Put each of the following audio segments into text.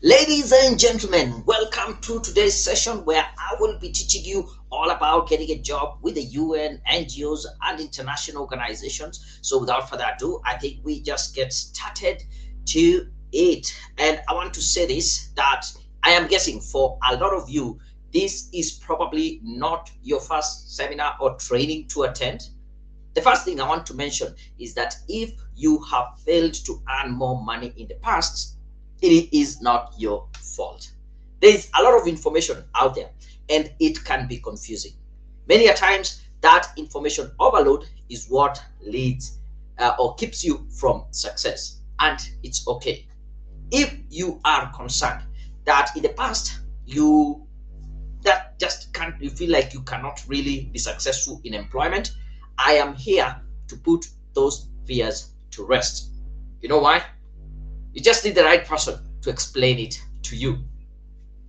Ladies and gentlemen, welcome to today's session where I will be teaching you all about getting a job with the UN, NGOs, and international organizations. So, without further ado, I think we just get started to it. And I want to say this that I am guessing for a lot of you, this is probably not your first seminar or training to attend. The first thing I want to mention is that if you have failed to earn more money in the past, it is not your fault. There is a lot of information out there and it can be confusing. Many a times that information overload is what leads or keeps you from success, and it's okay. If you are concerned that in the past you feel like you cannot really be successful in employment, I am here to put those fears to rest. You know why? You just need the right person to explain it to you.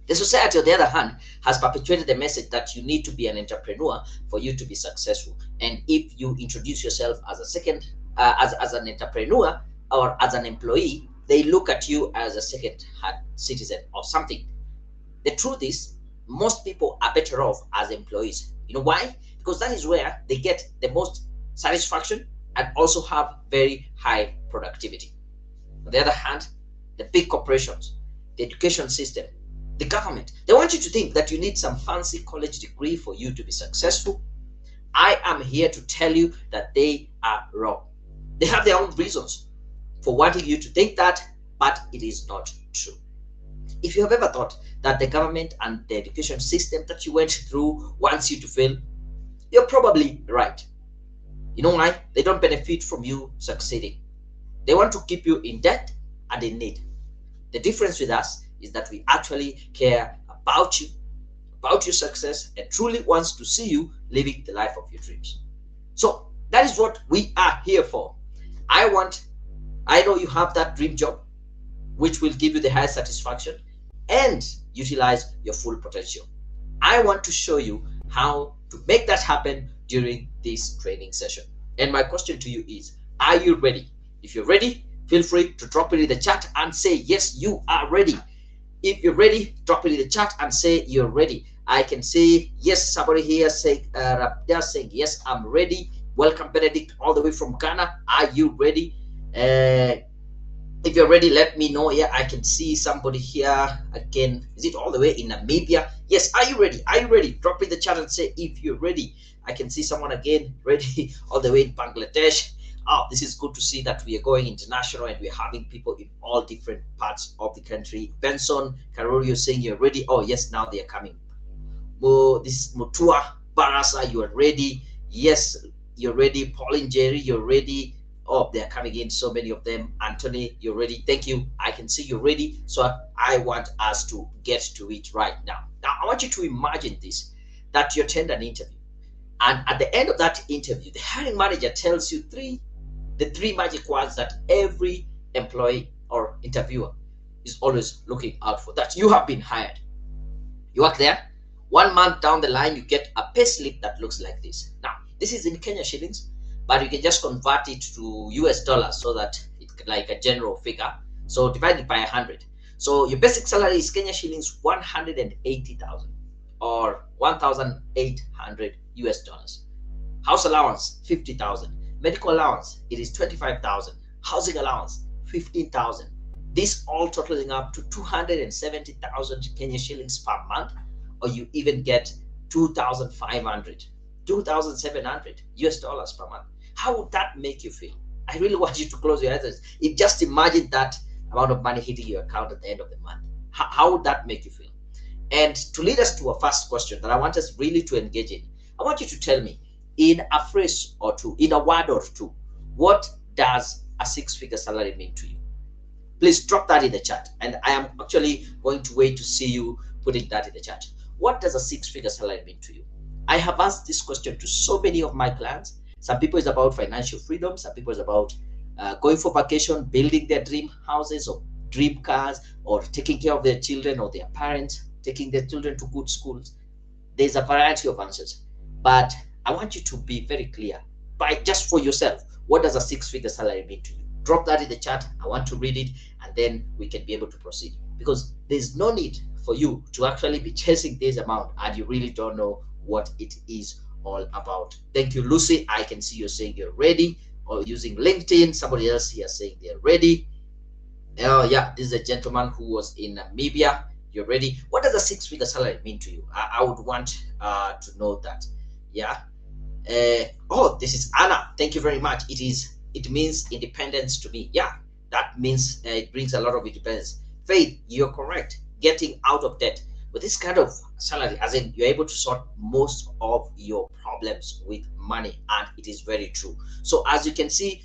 The society, on the other hand, has perpetuated the message that you need to be an entrepreneur for you to be successful. And if you introduce yourself as as an entrepreneur or as an employee, they look at you as a second-hand citizen or something. The truth is, most people are better off as employees. You know why? Because that is where they get the most satisfaction and also have very high productivity. On the other hand, the big corporations, the education system, the government, they want you to think that you need some fancy college degree for you to be successful. I am here to tell you that they are wrong. They have their own reasons for wanting you to think that, but it is not true. If you have ever thought that the government and the education system that you went through wants you to fail, you're probably right. You know why? They don't benefit from you succeeding. They want to keep you in debt and in need. The difference with us is that we actually care about you, about your success, and truly wants to see you living the life of your dreams. So that is what we are here for. I know you have that dream job, which will give you the highest satisfaction and utilize your full potential. I want to show you how to make that happen during this training session. And my question to you is, are you ready? If you're ready, feel free to drop it in the chat and say, yes, you are ready. If you're ready, drop it in the chat and say you're ready. I can say, yes, somebody here saying, they're saying, yes, I'm ready. Welcome, Benedict, all the way from Ghana. Are you ready? If you're ready, let me know. Yeah, I can see somebody here again. Is it all the way in Namibia? Yes, are you ready? Are you ready? Drop in the chat and say if you're ready. I can see someone again ready all the way in Bangladesh. Oh, this is good to see that we are going international and we're having people in all different parts of the country. Benson, Karorio saying you're ready. Oh, yes, now they are coming. This is Mutua, Barasa, you are ready. Yes, you're ready. Pauline, Jerry, you're ready. Oh, they're coming in, so many of them. Anthony, you're ready. Thank you. I can see you're ready. So I want us to get to it right now. Now, I want you to imagine this, that you attend an interview. And at the end of that interview, the hiring manager tells you the three magic words that every employee or interviewer is always looking out for. That you have been hired. You work there. 1 month down the line, you get a pay slip that looks like this. Now, this is in Kenya shillings, but you can just convert it to US dollars so that it's like a general figure. So divide it by 100. So your basic salary is Kenya shillings 180,000 or 1,800 US dollars. House allowance 50,000. Medical allowance, it is 25,000. Housing allowance 15,000. This all totaling up to 270,000 Kenya shillings per month, or you even get 2,500, 2,700 US dollars per month. How would that make you feel? I really want you to close your eyes. Just imagine that amount of money hitting your account at the end of the month. How would that make you feel? And to lead us to a first question that I want us really to engage in, I want you to tell me in a phrase or two, in a word or two, what does a six-figure salary mean to you? Please drop that in the chat. And I am actually going to wait to see you putting that in the chat. What does a six-figure salary mean to you? I have asked this question to so many of my clients. Some people it's about financial freedom. Some people it's about going for vacation, building their dream houses or dream cars, or taking care of their children or their parents, taking their children to good schools. There's a variety of answers. But I want you to be very clear, just for yourself, what does a six-figure salary mean to you? Drop that in the chat. I want to read it, and then we can be able to proceed. because there's no need for you to actually be chasing this amount and you really don't know what it is all about. Thank you, Lucy. I can see you're saying you're ready, or using LinkedIn. Somebody else here saying they're ready. Oh yeah, this is a gentleman who was in Namibia. You're ready. What does a six-figure salary mean to you? I would want to know that. Yeah. Oh, this is Anna. Thank you very much. It means independence to me. Yeah, that means it brings a lot of independence. Faith, you're correct. Getting out of debt. With this kind of salary, as in you're able to sort most of your problems with money, and it is very true. So as you can see,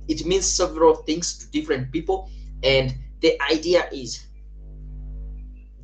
it means several things to different people, and the idea is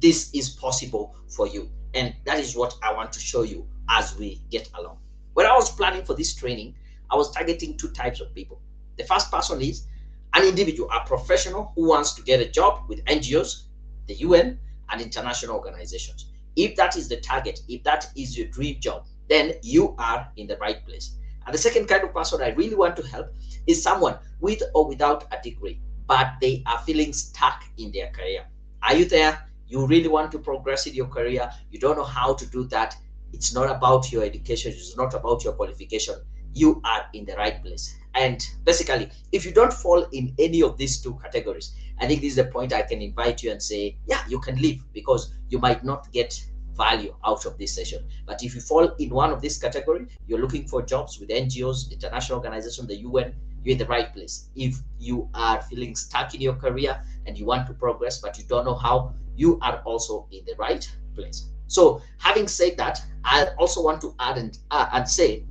this is possible for you, and that is what I want to show you as we get along. When I was planning for this training, I was targeting two types of people. The first person is an individual, a professional who wants to get a job with NGOs, the UN, and international organizations. If that is the target, if that is your dream job, then you are in the right place. And the second kind of person I really want to help is someone with or without a degree, but they are feeling stuck in their career. Are you there? You really want to progress in your career. You don't know how to do that. It's not about your education. It's not about your qualification. You are in the right place. And basically, if you don't fall in any of these two categories, I think this is the point I can invite you and say, yeah, you can leave, because you might not get value out of this session. But if you fall in one of these categories, you're looking for jobs with NGOs, international organizations, the UN, you're in the right place. If you are feeling stuck in your career and you want to progress, but you don't know how, you are also in the right place. So having said that, I also want to add and say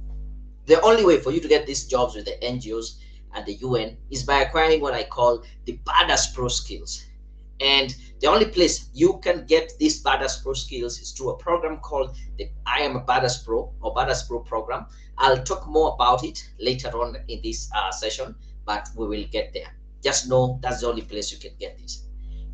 the only way for you to get these jobs with the NGOs and the UN is by acquiring what I call the Badass Pro skills. And the only place you can get these Badass Pro skills is through a program called the I Am a Badass Pro or Badass Pro program. I'll talk more about it later on in this session, but we will get there. Just know that's the only place you can get this.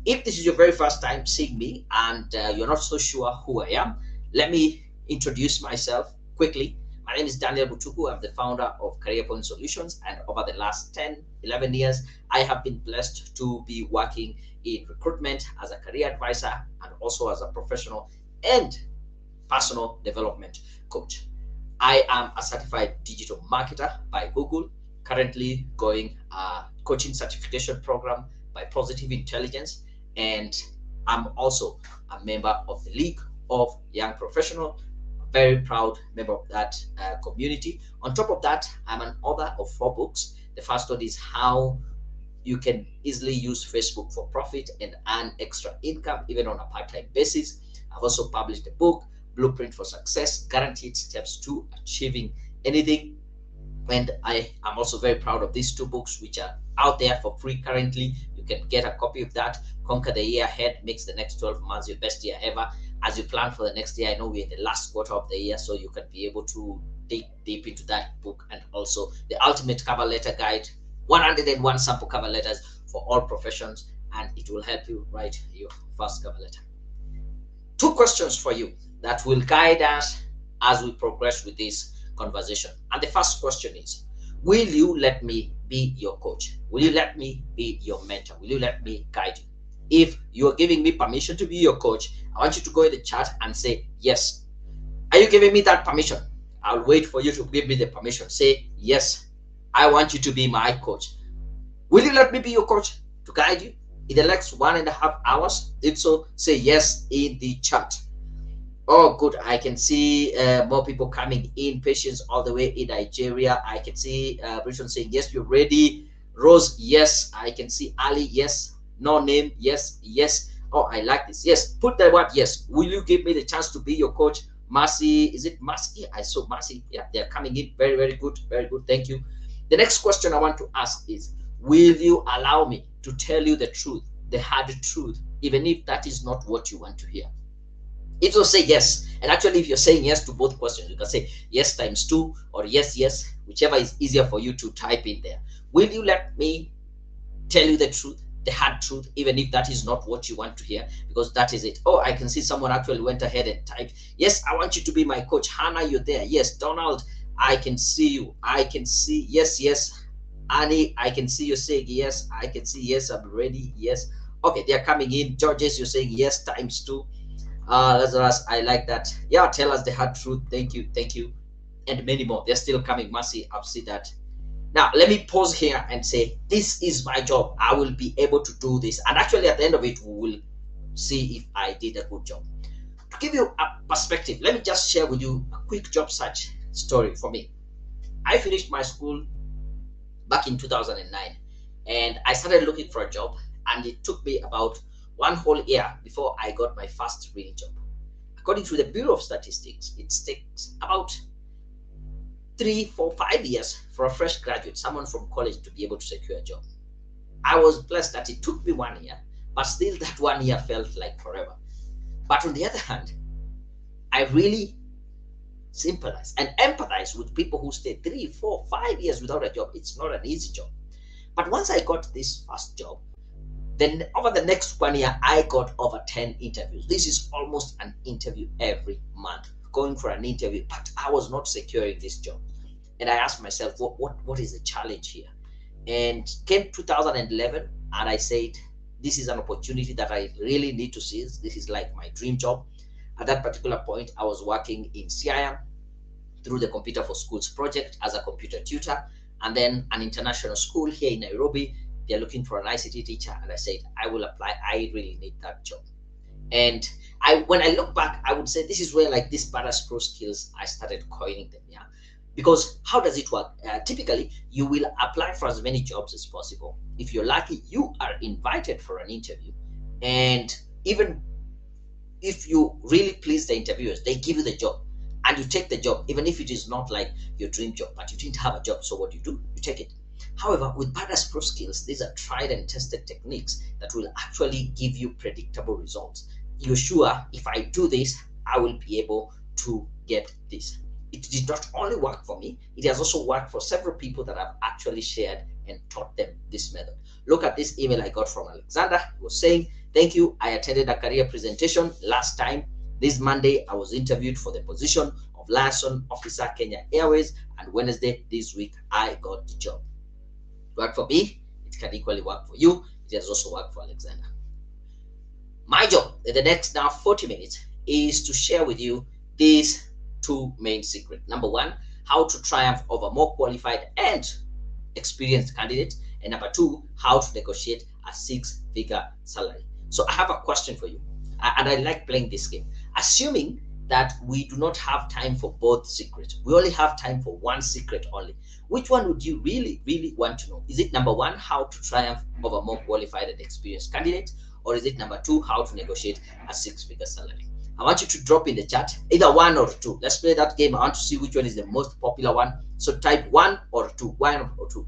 If this is your very first time seeing me and you're not so sure who I am, let me introduce myself quickly. My name is Daniel Mutuku. I'm the founder of Career Point Solutions, and over the last 10-11 years, I have been blessed to be working in recruitment as a career advisor and also as a professional and personal development coach. I am a certified digital marketer by Google, currently going a coaching certification program by Positive Intelligence, and I'm also a member of the League of Young Professionals. Very proud member of that community. On top of that, I'm an author of 4 books. The first one is How You Can Easily Use Facebook for Profit and Earn Extra Income, even on a part-time basis. I've also published a book, Blueprint for Success, Guaranteed Steps to Achieving Anything. And I am also very proud of these 2 books, which are out there for free currently. You can get a copy of that. Conquer the Year Ahead makes the next 12 months your best year ever. As you plan for the next year, I know we're in the last quarter of the year, so you can be able to dig deep into that book. And also the Ultimate Cover Letter Guide, 101 sample cover letters for all professions, and it will help you write your first cover letter. 2 questions for you that will guide us as we progress with this conversation. And the first question is, will you let me be your coach? Will you let me be your mentor? Will you let me guide you? If you're giving me permission to be your coach, I want you to go in the chat and say yes. Are you giving me that permission? I'll wait for you to give me the permission. Say yes, I want you to be my coach. Will you let me be your coach to guide you in the next 1.5 hours? If so, say yes in the chat. Oh, good. I can see more people coming in. Patience all the way in Nigeria. I can see Bridget saying, yes, you're ready. Rose, yes. I can see Ali, yes. No name, yes, yes. Oh, I like this. Yes, put the word yes. Will you give me the chance to be your coach? Mercy, is it Mercy? I saw Mercy. Yeah, they're coming in. Very, very good. Very good. Thank you. The next question I want to ask is, will you allow me to tell you the truth, the hard truth, even if that is not what you want to hear? If you say yes, and actually if you're saying yes to both questions, you can say yes times 2 or yes, yes, whichever is easier for you to type in there. Will you let me tell you the truth, the hard truth, even if that is not what you want to hear? Because that is it. Oh, I can see someone actually went ahead and typed, yes, I want you to be my coach. Hannah, you're there. Yes. Donald, I can see you. I can see, yes, yes. Annie, I can see you saying yes. I can see yes, I'm ready. Yes. Okay, they are coming in. Georges, you're saying yes times 2. Lazarus, I like that. Yeah, tell us the hard truth. Thank you, thank you. And many more. They're still coming. Mercy, I've seen that. Now, let me pause here and say, this is my job. I will be able to do this. And actually, at the end of it, we will see if I did a good job. To give you a perspective, let me just share with you a quick job search story for me. I finished my school back in 2009, and I started looking for a job, and it took me about 1 whole year before I got my first real job. According to the Bureau of Statistics, it takes about 3, 4, 5 years for a fresh graduate, someone from college, to be able to secure a job. I was blessed that it took me 1 year, but still that 1 year felt like forever. But on the other hand, I really sympathize and empathize with people who stay 3, 4, 5 years without a job. It's not an easy job. But once I got this first job, then over the next 1 year, I got over 10 interviews. This is almost an interview every month, going for an interview, but I was not securing this job. And I asked myself, what is the challenge here? And came 2011, and I said, this is an opportunity that I really need to seize. This is like my dream job. At that particular point, I was working in CIM through the Computer for Schools project as a computer tutor, and then an international school here in Nairobi. They're looking for an ICT teacher, and I said, I will apply. I really need that job. And when I look back, I would say this is where, like, these badass pro skills, I started coining them. Yeah, because how does it work? Typically, you will apply for as many jobs as possible. If you're lucky, you are invited for an interview, and even if you really please the interviewers, they give you the job, and you take the job, even if it is not like your dream job, but you didn't have a job. So what do? You take it. However, with badass pro skills, these are tried and tested techniques that will actually give you predictable results. You're sure, if I do this, I will be able to get this. It did not only work for me, it has also worked for several people that I've actually shared and taught them this method. Look at this email I got from Alexander. He was saying, thank you. I attended a career presentation last time. This Monday, I was interviewed for the position of liaison officer, Kenya Airways, and Wednesday this week, I got the job. It worked for me. It can equally work for you. It has also worked for Alexander. My job in the next now 40 minutes is to share with you these 2 main secrets. Number 1, how to triumph over more qualified and experienced candidates. And number 2, how to negotiate a 6-figure salary. So I have a question for you, and I like playing this game. Assuming that we do not have time for both secrets, we only have time for one secret only. Which one would you really, really want to know? Is it number 1, how to triumph over more qualified and experienced candidates? Or is it number 2, how to negotiate a 6-figure salary? I want you to drop in the chat either 1 or 2. Let's play that game. I want to see which one is the most popular one. So type 1 or 2. 1 or 2.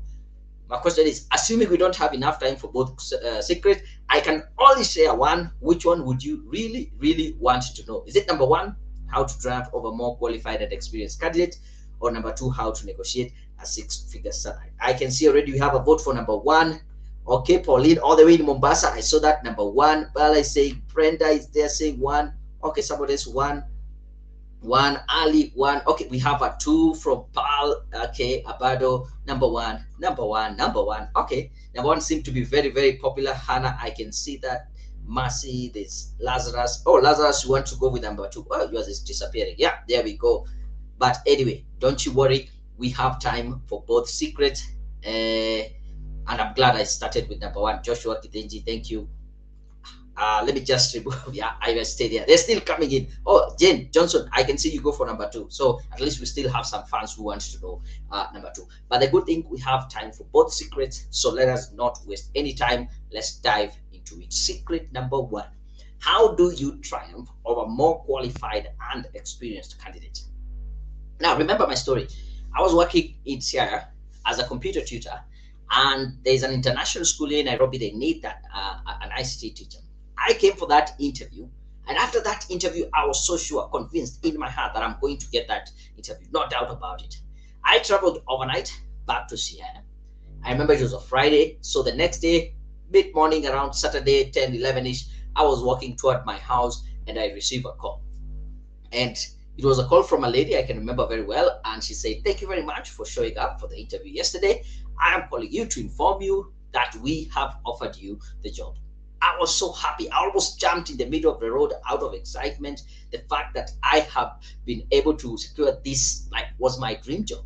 My question is, assuming we don't have enough time for both secrets, I can only share 1. Which one would you really, really want to know? Is it number 1, how to triumph over more qualified and experienced candidates? Or number 2, how to negotiate a 6-figure salary? I can see already we have a vote for number 1. Okay, Pauline, all the way in Mombasa, I saw that number 1. Bella is saying, Brenda is there saying 1. Okay, somebody else 1. Ali 1. Okay, we have a 2 from Pal. Okay, Abado, number 1. Okay, number 1 seemed to be very, very popular. Hannah, I can see that. Mercy, there's Lazarus. Oh, Lazarus, you want to go with number 2? Oh, yours is disappearing. Yeah, there we go. But anyway, don't you worry. We have time for both secrets. And I'm glad I started with number 1. Joshua Kidenji, thank you. Let me just remove. Yeah, I will stay there. They're still coming in. Oh, Jane Johnson, I can see you go for number 2. So at least we still have some fans who want to know number 2. But the good thing, we have time for both secrets. So let us not waste any time. Let's dive into it. Secret number 1. How do you triumph over more qualified and experienced candidates? Now, remember my story. I was working in Sierra as a computer tutor, and there's an international school in Nairobi. They need that an ICT teacher. I came for that interview, and after that interview, I was so sure, convinced in my heart that I'm going to get that interview. No doubt about it. I traveled overnight back to Sierra. I remember it was a Friday, so the next day, mid-morning, around Saturday, 10, 11-ish, I was walking toward my house, and I received a call. And it was a call from a lady I can remember very well, and she said, thank you very much for showing up for the interview yesterday. I am calling you to inform you that we have offered you the job. I I was so happy. I almost jumped in the middle of the road out of excitement. The fact that I have been able to secure this was my dream job.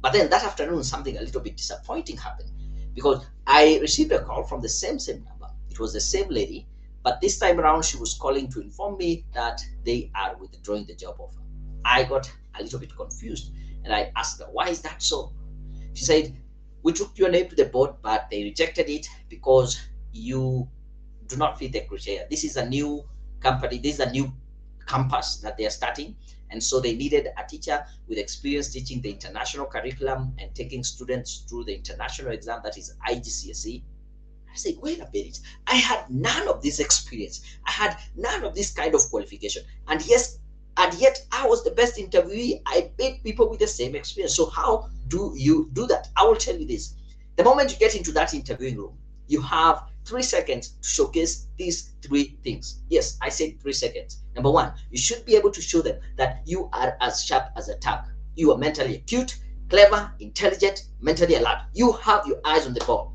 But then that afternoon, something a little bit disappointing happened, because I received a call from the same number. It was the same lady, but this time around she was calling to inform me that they are withdrawing the job offer. I got a little bit confused, and I asked her, why is that so? She said, we took your name to the board, but they rejected it because you do not fit the criteria. This is a new company, this is a new campus that they are starting, and so they needed a teacher with experience teaching the international curriculum and taking students through the international exam, that is IGCSE. I said, wait a minute, I had none of this experience. I had none of this kind of qualification. And yet I was the best interviewee. I paid people with the same experience. So how do you do that? I will tell you this. The moment you get into that interviewing room, you have 3 seconds to showcase these 3 things. Yes, I said 3 seconds. Number 1, you should be able to show them that you are as sharp as a tack. You are mentally acute, clever, intelligent, mentally alert. You have your eyes on the ball.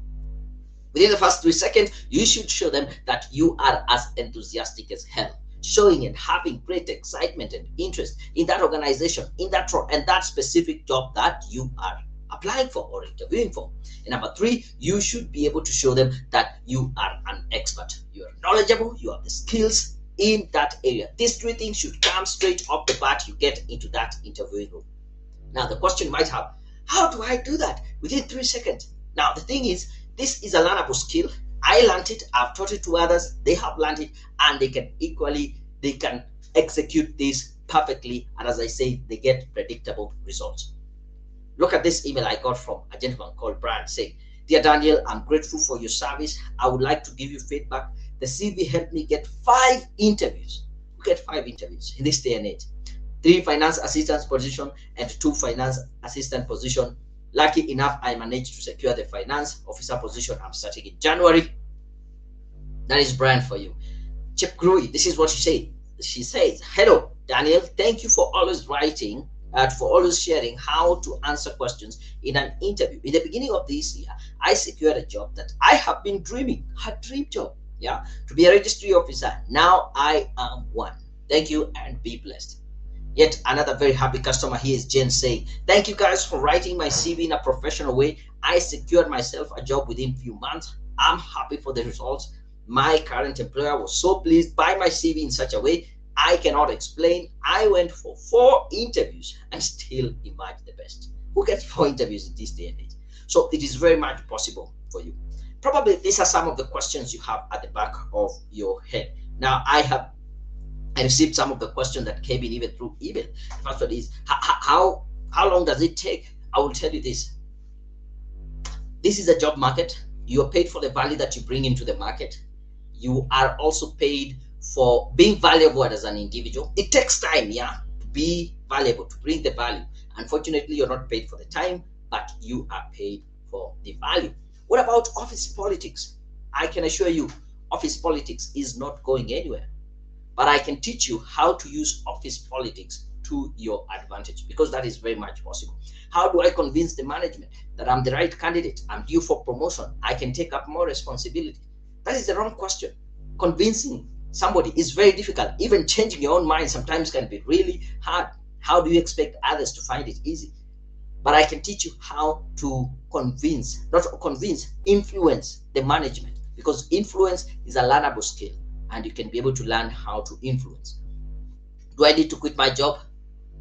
Within the first 3 seconds, you should show them that you are as enthusiastic as hell, showing and having great excitement and interest in that organization, in that role, and that specific job that you are applying for or interviewing for. And number 3, you should be able to show them that you are an expert. You are knowledgeable, you have the skills in that area. These 3 things should come straight off the bat you get into that interviewing room. Now, the question you might have, how do I do that within 3 seconds? Now, the thing is, this is a learnable skill. I learned it, I've taught it to others, they have learned it, and they can execute this perfectly. And as I say, they get predictable results. Look at this email I got from a gentleman called Brian saying, dear Daniel, I'm grateful for your service. I would like to give you feedback. The CV helped me get 5 interviews. Get 5 interviews in this day and age. 3 finance assistant position and 2 finance assistant position. Lucky enough, I managed to secure the finance officer position. I'm starting in January. That is Brian for you. Chip Grui, this is what she said. She says, hello, Daniel. Thank you for always writing, for always sharing how to answer questions in an interview. In the beginning of this year, I secured a job that I have been dreaming, a dream job, to be a registry officer. Now I am one. Thank you and be blessed. Yet another very happy customer here is Jen saying, thank you guys for writing my CV in a professional way. I secured myself a job within a few months. I'm happy for the results. My current employer was so pleased by my CV in such a way I cannot explain. I went for 4 interviews and still emerged the best. Who gets 4 interviews in this day and age? So it is very much possible for you. Probably these are some of the questions you have at the back of your head. Now I received some of the questions that came in even through email. The first one is, how long does it take? I will tell you this. This is a job market. You are paid for the value that you bring into the market. You are also paid for being valuable as an individual. It takes time, to be valuable, to bring the value. Unfortunately, you're not paid for the time, but you are paid for the value. What about office politics? I can assure you, office politics is not going anywhere. But I can teach you how to use office politics to your advantage, because that is very much possible. How do I convince the management that I'm the right candidate? I'm due for promotion. I can take up more responsibility. That is the wrong question. Convincing somebody is very difficult. Even changing your own mind sometimes can be really hard. How do you expect others to find it easy? But I can teach you how to convince, not convince, influence the management, because influence is a learnable skill. And you can be able to learn how to influence. Do I need to quit my job?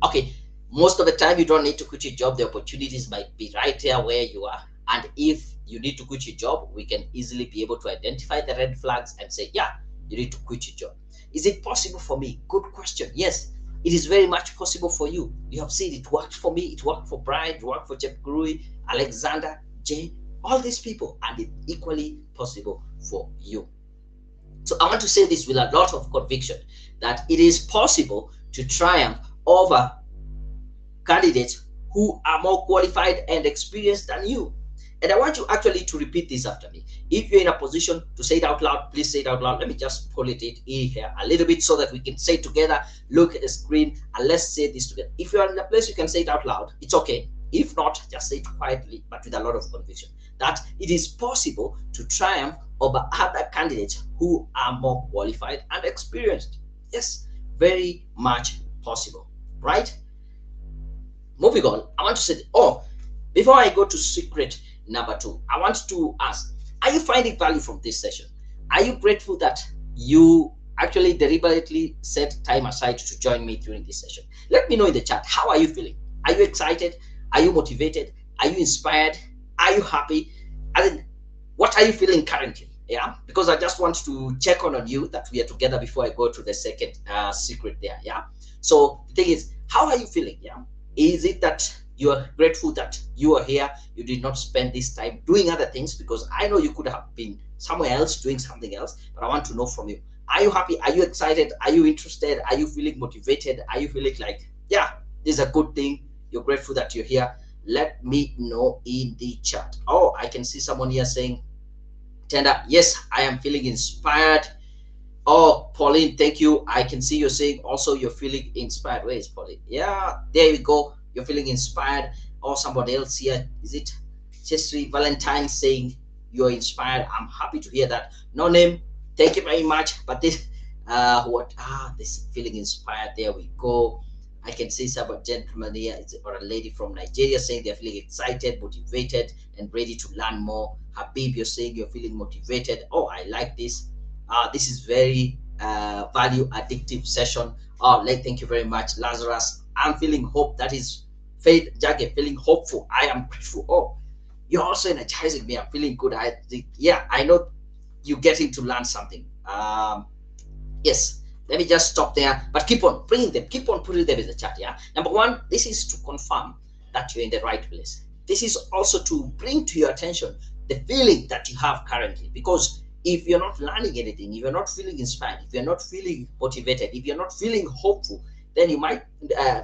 Okay, most of the time you don't need to quit your job. The opportunities might be right there where you are. And if you need to quit your job, we can easily be able to identify the red flags and say, yeah, you need to quit your job. Is it possible for me? Good question. Yes, it is very much possible for you. You have seen it worked for me. It worked for Brian. It worked for Jeff Grui, Alexander, Jay, all these people. And it's equally possible for you. So I want to say this with a lot of conviction, that it is possible to triumph over candidates who are more qualified and experienced than you. And I want you actually to repeat this after me. If you're in a position to say it out loud, please say it out loud. Let me just pull it in here a little bit so that we can say it together. Look at the screen and let's say this together. If you're in a place you can say it out loud, it's okay. If not, just say it quietly, but with a lot of conviction. That it is possible to triumph over other candidates who are more qualified and experienced. Yes, very much possible, right? Moving on, I want to say, before I go to secret number 2, I want to ask, are you finding value from this session? Are you grateful that you actually deliberately set time aside to join me during this session? Let me know in the chat. How are you feeling? Are you excited? Are you motivated? Are you inspired? Are you happy? And what are you feeling currently? Yeah, because I just want to check on you that we are together before I go to the second secret there. Yeah, so the thing is, how are you feeling? Yeah, is it that you are grateful that you are here, you did not spend this time doing other things? Because I know you could have been somewhere else doing something else, but I want to know from you, are you happy? Are you excited? Are you interested? Are you feeling motivated? Are you feeling like, yeah, this is a good thing, you're grateful that you're here? Let me know in the chat. Oh, I can see someone here saying, Tenda, yes, I am feeling inspired. Oh, Pauline, thank you. I can see you're saying also you're feeling inspired. Where is Pauline? Yeah, there we go. You're feeling inspired. Or somebody else here. Is it Chesri Valentine saying you're inspired? I'm happy to hear that. No name. Thank you very much. But this, this feeling inspired. There we go. I can see some gentleman here or a lady from Nigeria saying they're feeling excited, motivated, and ready to learn more. Habib, you're saying you're feeling motivated. Oh, I like this. This is very value addictive session. Oh, thank you very much, Lazarus. I'm feeling hope. That is Faith Jagge, feeling hopeful. I am grateful. Oh, you're also energizing me. I'm feeling good. I know you're getting to learn something. Yes, let me just stop there, but keep on bringing them, keep on putting them in the chat. Yeah, number one, this is to confirm that you're in the right place. This is also to bring to your attention the feeling that you have currently, because if you're not learning anything, if you're not feeling inspired, if you're not feeling motivated, if you're not feeling hopeful, then you might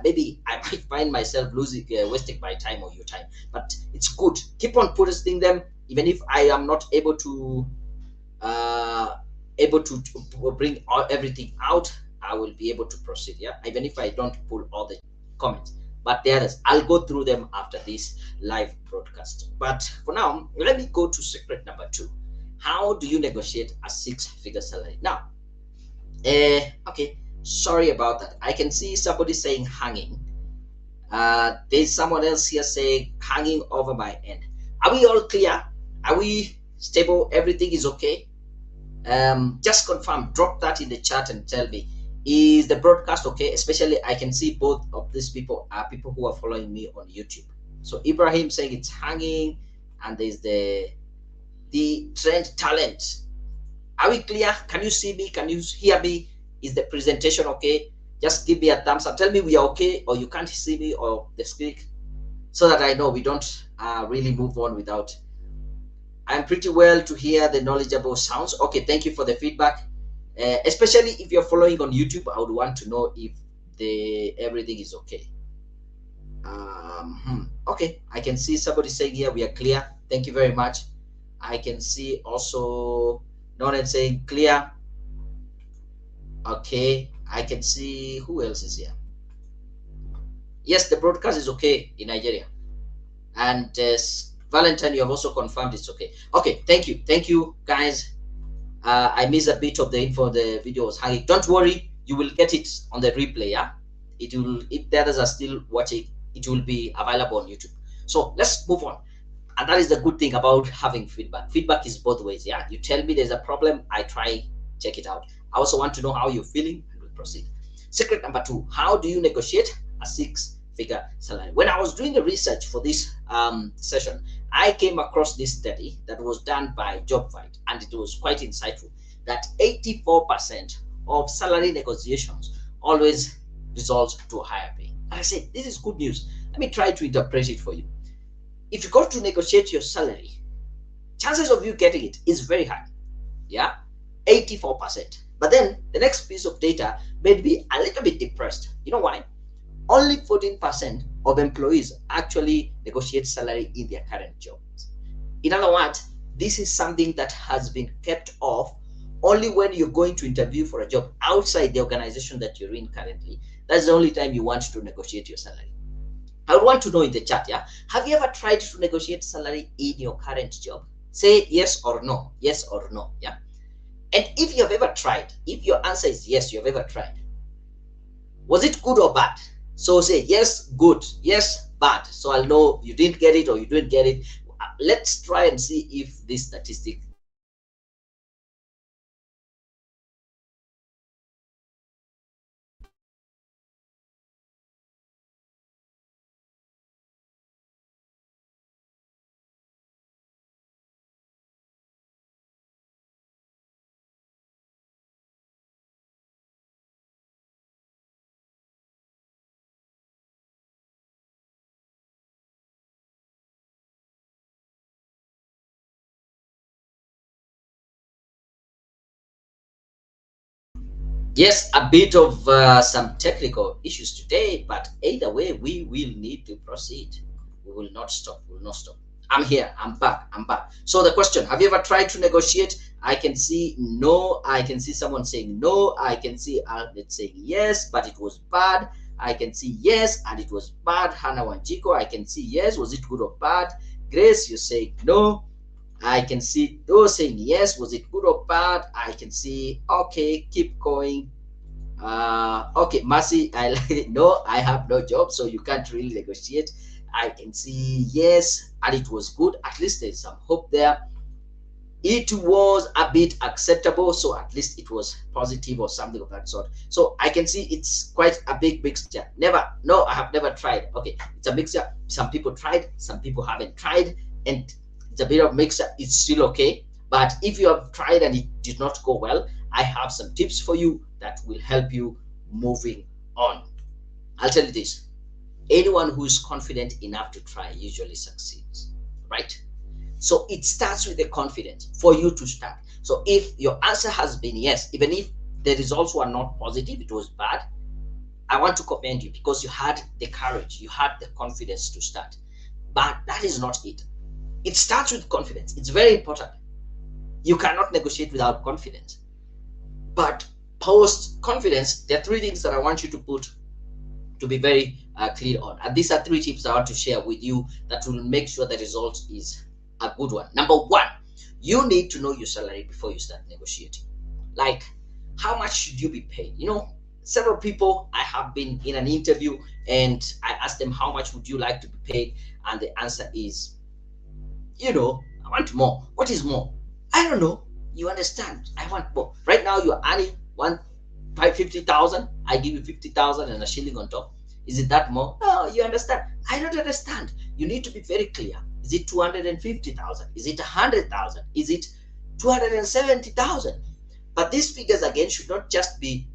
maybe I might find myself wasting my time or your time. But it's good, keep on putting them, even if I am not able to bring everything out. I will be able to proceed. Yeah, even if I don't pull all the comments, but the others, I'll go through them after this live broadcast. But for now, let me go to secret number 2. How do you negotiate a 6-figure salary? Now, okay, sorry about that. I can see somebody saying hanging. There's someone else here saying hanging over my end. Are we all clear? Are we stable? Everything is okay? Just confirm, drop that in the chat and tell me, is the broadcast okay? Especially I can see both of these people are people who are following me on YouTube. So Ibrahim saying it's hanging, and there's the trend talent. Are we clear? Can you see me? Can you hear me? Is the presentation okay? Just give me a thumbs up. Tell me we are okay, or you can't see me or the screen, so that I know we don't really move on without. I'm pretty well to hear the knowledgeable sounds. Okay, thank you for the feedback. Especially if you're following on YouTube, I would want to know if everything is okay. Okay, I can see somebody saying here we are clear. Thank you very much. I can see also Nolan saying clear. Okay, I can see who else is here. Yes, the broadcast is okay in Nigeria. And Valentine, you have also confirmed it's okay. Okay, thank you guys. I missed a bit of the info. The video was hanging. Don't worry, you will get it on the replay. Yeah, it will. If the others are still watching, it will be available on YouTube. So let's move on. And that is the good thing about having feedback. Feedback is both ways. Yeah, you tell me there's a problem, I try check it out. I also want to know how you're feeling, and we'll proceed. Secret number 2: how do you negotiate a 6-figure salary? When I was doing the research for this session, I came across this study that was done by JobVite, and it was quite insightful that 84% of salary negotiations always results to a higher pay. And I said, this is good news. Let me try to interpret it for you. If you go to negotiate your salary, chances of you getting it is very high. Yeah, 84%. But then the next piece of data made me a little bit depressed. You know why? Only 14% of employees actually negotiate salary in their current jobs. In other words, this is something that has been kept off only when you're going to interview for a job outside the organization that you're in currently. That's the only time you want to negotiate your salary. I would want to know in the chat, yeah, have you ever tried to negotiate salary in your current job? Say yes or no, yes or no. Yeah. And if you have ever tried, if your answer is yes, you have ever tried, was it good or bad? So say yes, good, yes, bad. So I'll know you didn't get it or you didn't get it. Let's try and see if this statistic. Yes, a bit of some technical issues today, but either way, we will need to proceed. We will not stop. We will not stop. I'm here. I'm back. I'm back. So the question: have you ever tried to negotiate? I can see no. I can see someone saying no. I can see Albert saying yes, but it was bad. I can see yes, and it was bad. Hannah Wanjiko, I can see yes. Was it good or bad? Grace, you say no. I can see those saying yes. Was it good or bad? I can see okay. Keep going. Okay, Mercy, I like it. No, I have no job, so you can't really negotiate. I can see yes, and it was good. At least there's some hope there. It was a bit acceptable, so at least it was positive or something of that sort. So I can see it's quite a big mixture. Never, no, I have never tried. Okay, it's a mixture. Some people tried, some people haven't tried, and it's a bit of mixture. It's still okay. But if you have tried and it did not go well, I have some tips for you that will help you moving on. I'll tell you this: anyone who is confident enough to try usually succeeds, right? So it starts with the confidence for you to start. So if your answer has been yes, even if the results were not positive, it was bad, I want to commend you because you had the courage, you had the confidence to start. But that is not it. It starts with confidence. It's very important. You cannot negotiate without confidence. But post confidence, there are three things that I want you to put to be very clear on. And these are three tips I want to share with you that will make sure the result is a good one. Number one, you need to know your salary before you start negotiating. Like, how much should you be paid? You know, several people, I have been in an interview and I asked them, how much would you like to be paid? And the answer is, I want more. What is more? I don't know. You understand? I want more. Right now, you're earning 50,000. I give you 50,000 and a shilling on top. Is it that more? No, you understand. I don't understand. You need to be very clear. Is it 250,000? Is it 100,000? Is it 270,000? But these figures again should not just be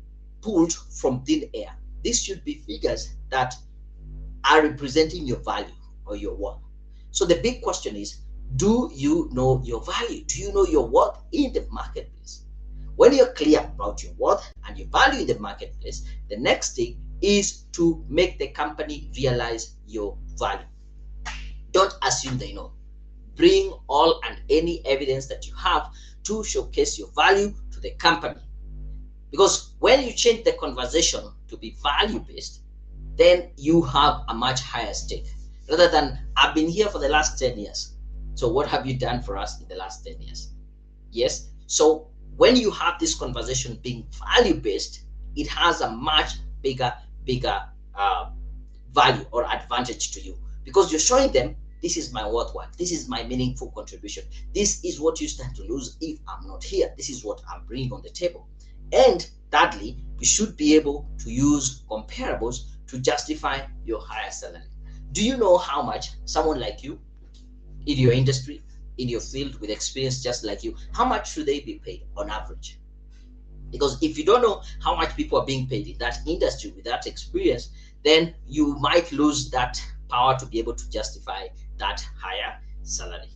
pulled from thin air. These should be figures that are representing your value or your worth. So the big question is, do you know your value? Do you know your worth in the marketplace? When you're clear about your worth and your value in the marketplace, the next thing is to make the company realize your value. Don't assume they know. Bring all and any evidence that you have to showcase your value to the company. Because when you change the conversation to be value-based, then you have a much higher stake. Rather than, I've been here for the last 10 years. So what have you done for us in the last 10 years? Yes. So when you have this conversation being value-based, it has a much bigger value or advantage to you, because you're showing them, this is my worthwhile, this is my meaningful contribution, this is what you stand to lose if I'm not here, this is what I'm bringing on the table. And thirdly, you should be able to use comparables to justify your higher salary. Do you know how much someone like you in your industry, in your field, with experience just like you, how much should they be paid on average? Because if you don't know how much people are being paid in that industry with that experience, then you might lose that power to be able to justify that higher salary.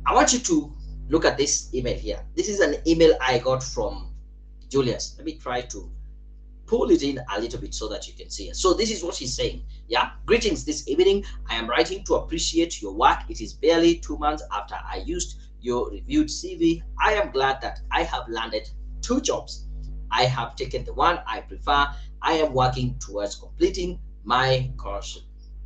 I want you to look at this email here. This is an email I got from Julius. Let me try to pull it in a little bit so that you can see it. So this is what he's saying. Yeah, greetings this evening. I am writing to appreciate your work. It is barely 2 months after I used your reviewed CV. I am glad that I have landed 2 jobs. I have taken the one I prefer. I am working towards completing my course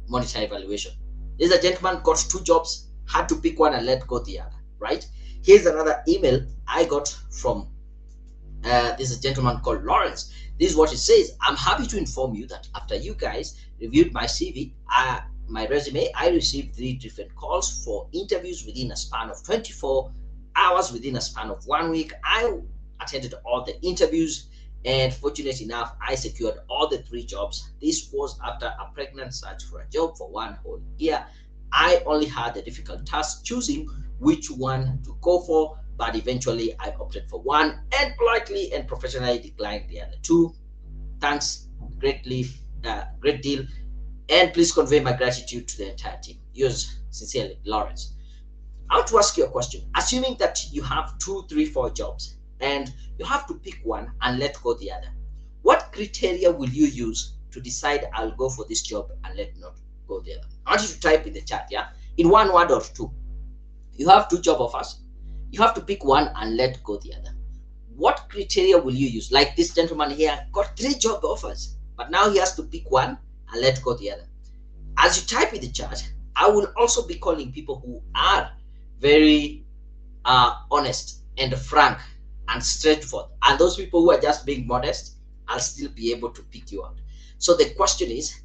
monetary evaluation. This is a gentleman got 2 jobs, had to pick one and let go the other, right? Here's another email I got from this is a gentleman called Lawrence. This is what it says. I'm happy to inform you that after you guys reviewed my CV, my resume, I received 3 different calls for interviews within a span of 24 hours, within a span of 1 week. I attended all the interviews, and fortunate enough, I secured all the 3 jobs. This was after a pregnant search for a job for 1 whole year. I only had the difficult task choosing which one to go for, but eventually I opted for one and politely and professionally declined the other 2. Thanks greatly, great deal, and please convey my gratitude to the entire team. Yours sincerely, Lawrence. I want to ask you a question. Assuming that you have 2, 3, 4 jobs and you have to pick one and let go the other, what criteria will you use to decide I'll go for this job and let not go the other? I want you to type in the chat, yeah, in 1 word or 2. You have 2 job offers. You have to pick one and let go the other. What criteria will you use? Like this gentleman here got 3 job offers, but now he has to pick one and let go the other. As you type in the chat, I will also be calling people who are very honest and frank and straightforward. And those people who are just being modest, I'll still be able to pick you out. So the question is,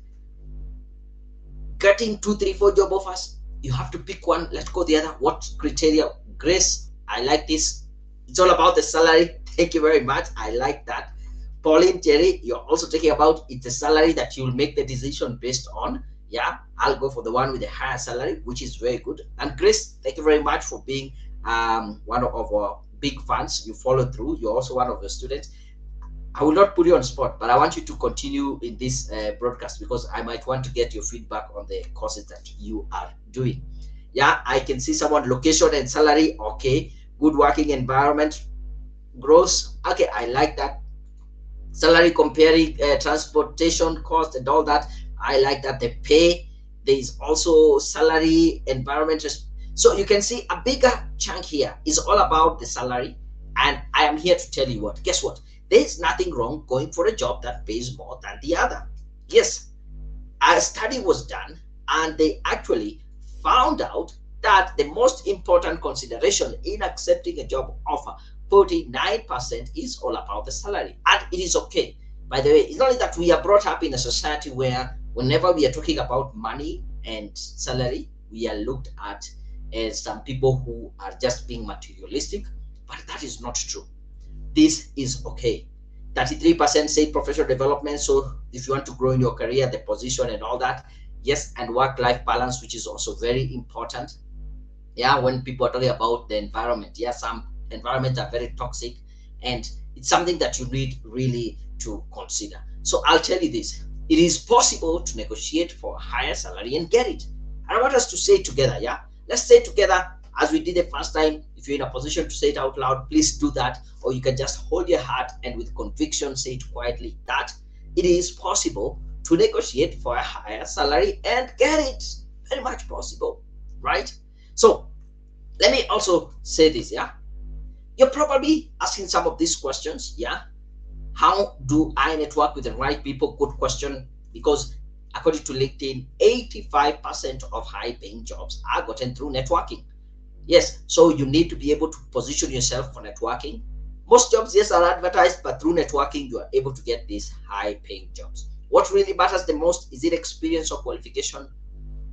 getting 2, 3, 4 job offers, you have to pick one, let go the other. What criteria? Grace, I like this. It's all about the salary. Thank you very much. I like that. Pauline, Jerry, you're also talking about it's the salary that you'll make the decision based on. Yeah, I'll go for the one with the higher salary, which is very good. And Grace, thank you very much for being one of our big fans. You follow through. You're also one of the students. I will not put you on spot, but I want you to continue in this broadcast because I might want to get your feedback on the courses that you are doing. Yeah, I can see someone, location and salary. Okay, good working environment. Gross. Okay, I like that. Salary comparing transportation cost and all that. I like that. The pay. There is also salary, environment. So you can see a bigger chunk here is all about the salary. And I am here to tell you what. Guess what? There is nothing wrong going for a job that pays more than the other. Yes, a study was done and they actually found out that the most important consideration in accepting a job offer, 49%, is all about the salary. And it is okay. By the way, it's not only that we are brought up in a society where whenever we are talking about money and salary, we are looked at as some people who are just being materialistic, but that is not true. This is okay. 33% say professional development. So if you want to grow in your career, the position and all that, yes, and work-life balance, which is also very important. Yeah, when people are talking about the environment, yeah, some environments are very toxic, and it's something that you need really to consider. So I'll tell you this: it is possible to negotiate for a higher salary and get it. And I want us to say it together. Yeah, let's say it together as we did the first time. If you're in a position to say it out loud, please do that, or you can just hold your heart and with conviction say it quietly, that it is possible to negotiate for a higher salary and get it. Very much possible, right? So let me also say this. Yeah, you're probably asking some of these questions. Yeah, how do I network with the right people? Good question, because according to LinkedIn, 85% of high-paying jobs are gotten through networking. Yes, so you need to be able to position yourself for networking. Most jobs, yes, are advertised, but through networking, you are able to get these high-paying jobs. What really matters the most, is it experience or qualification?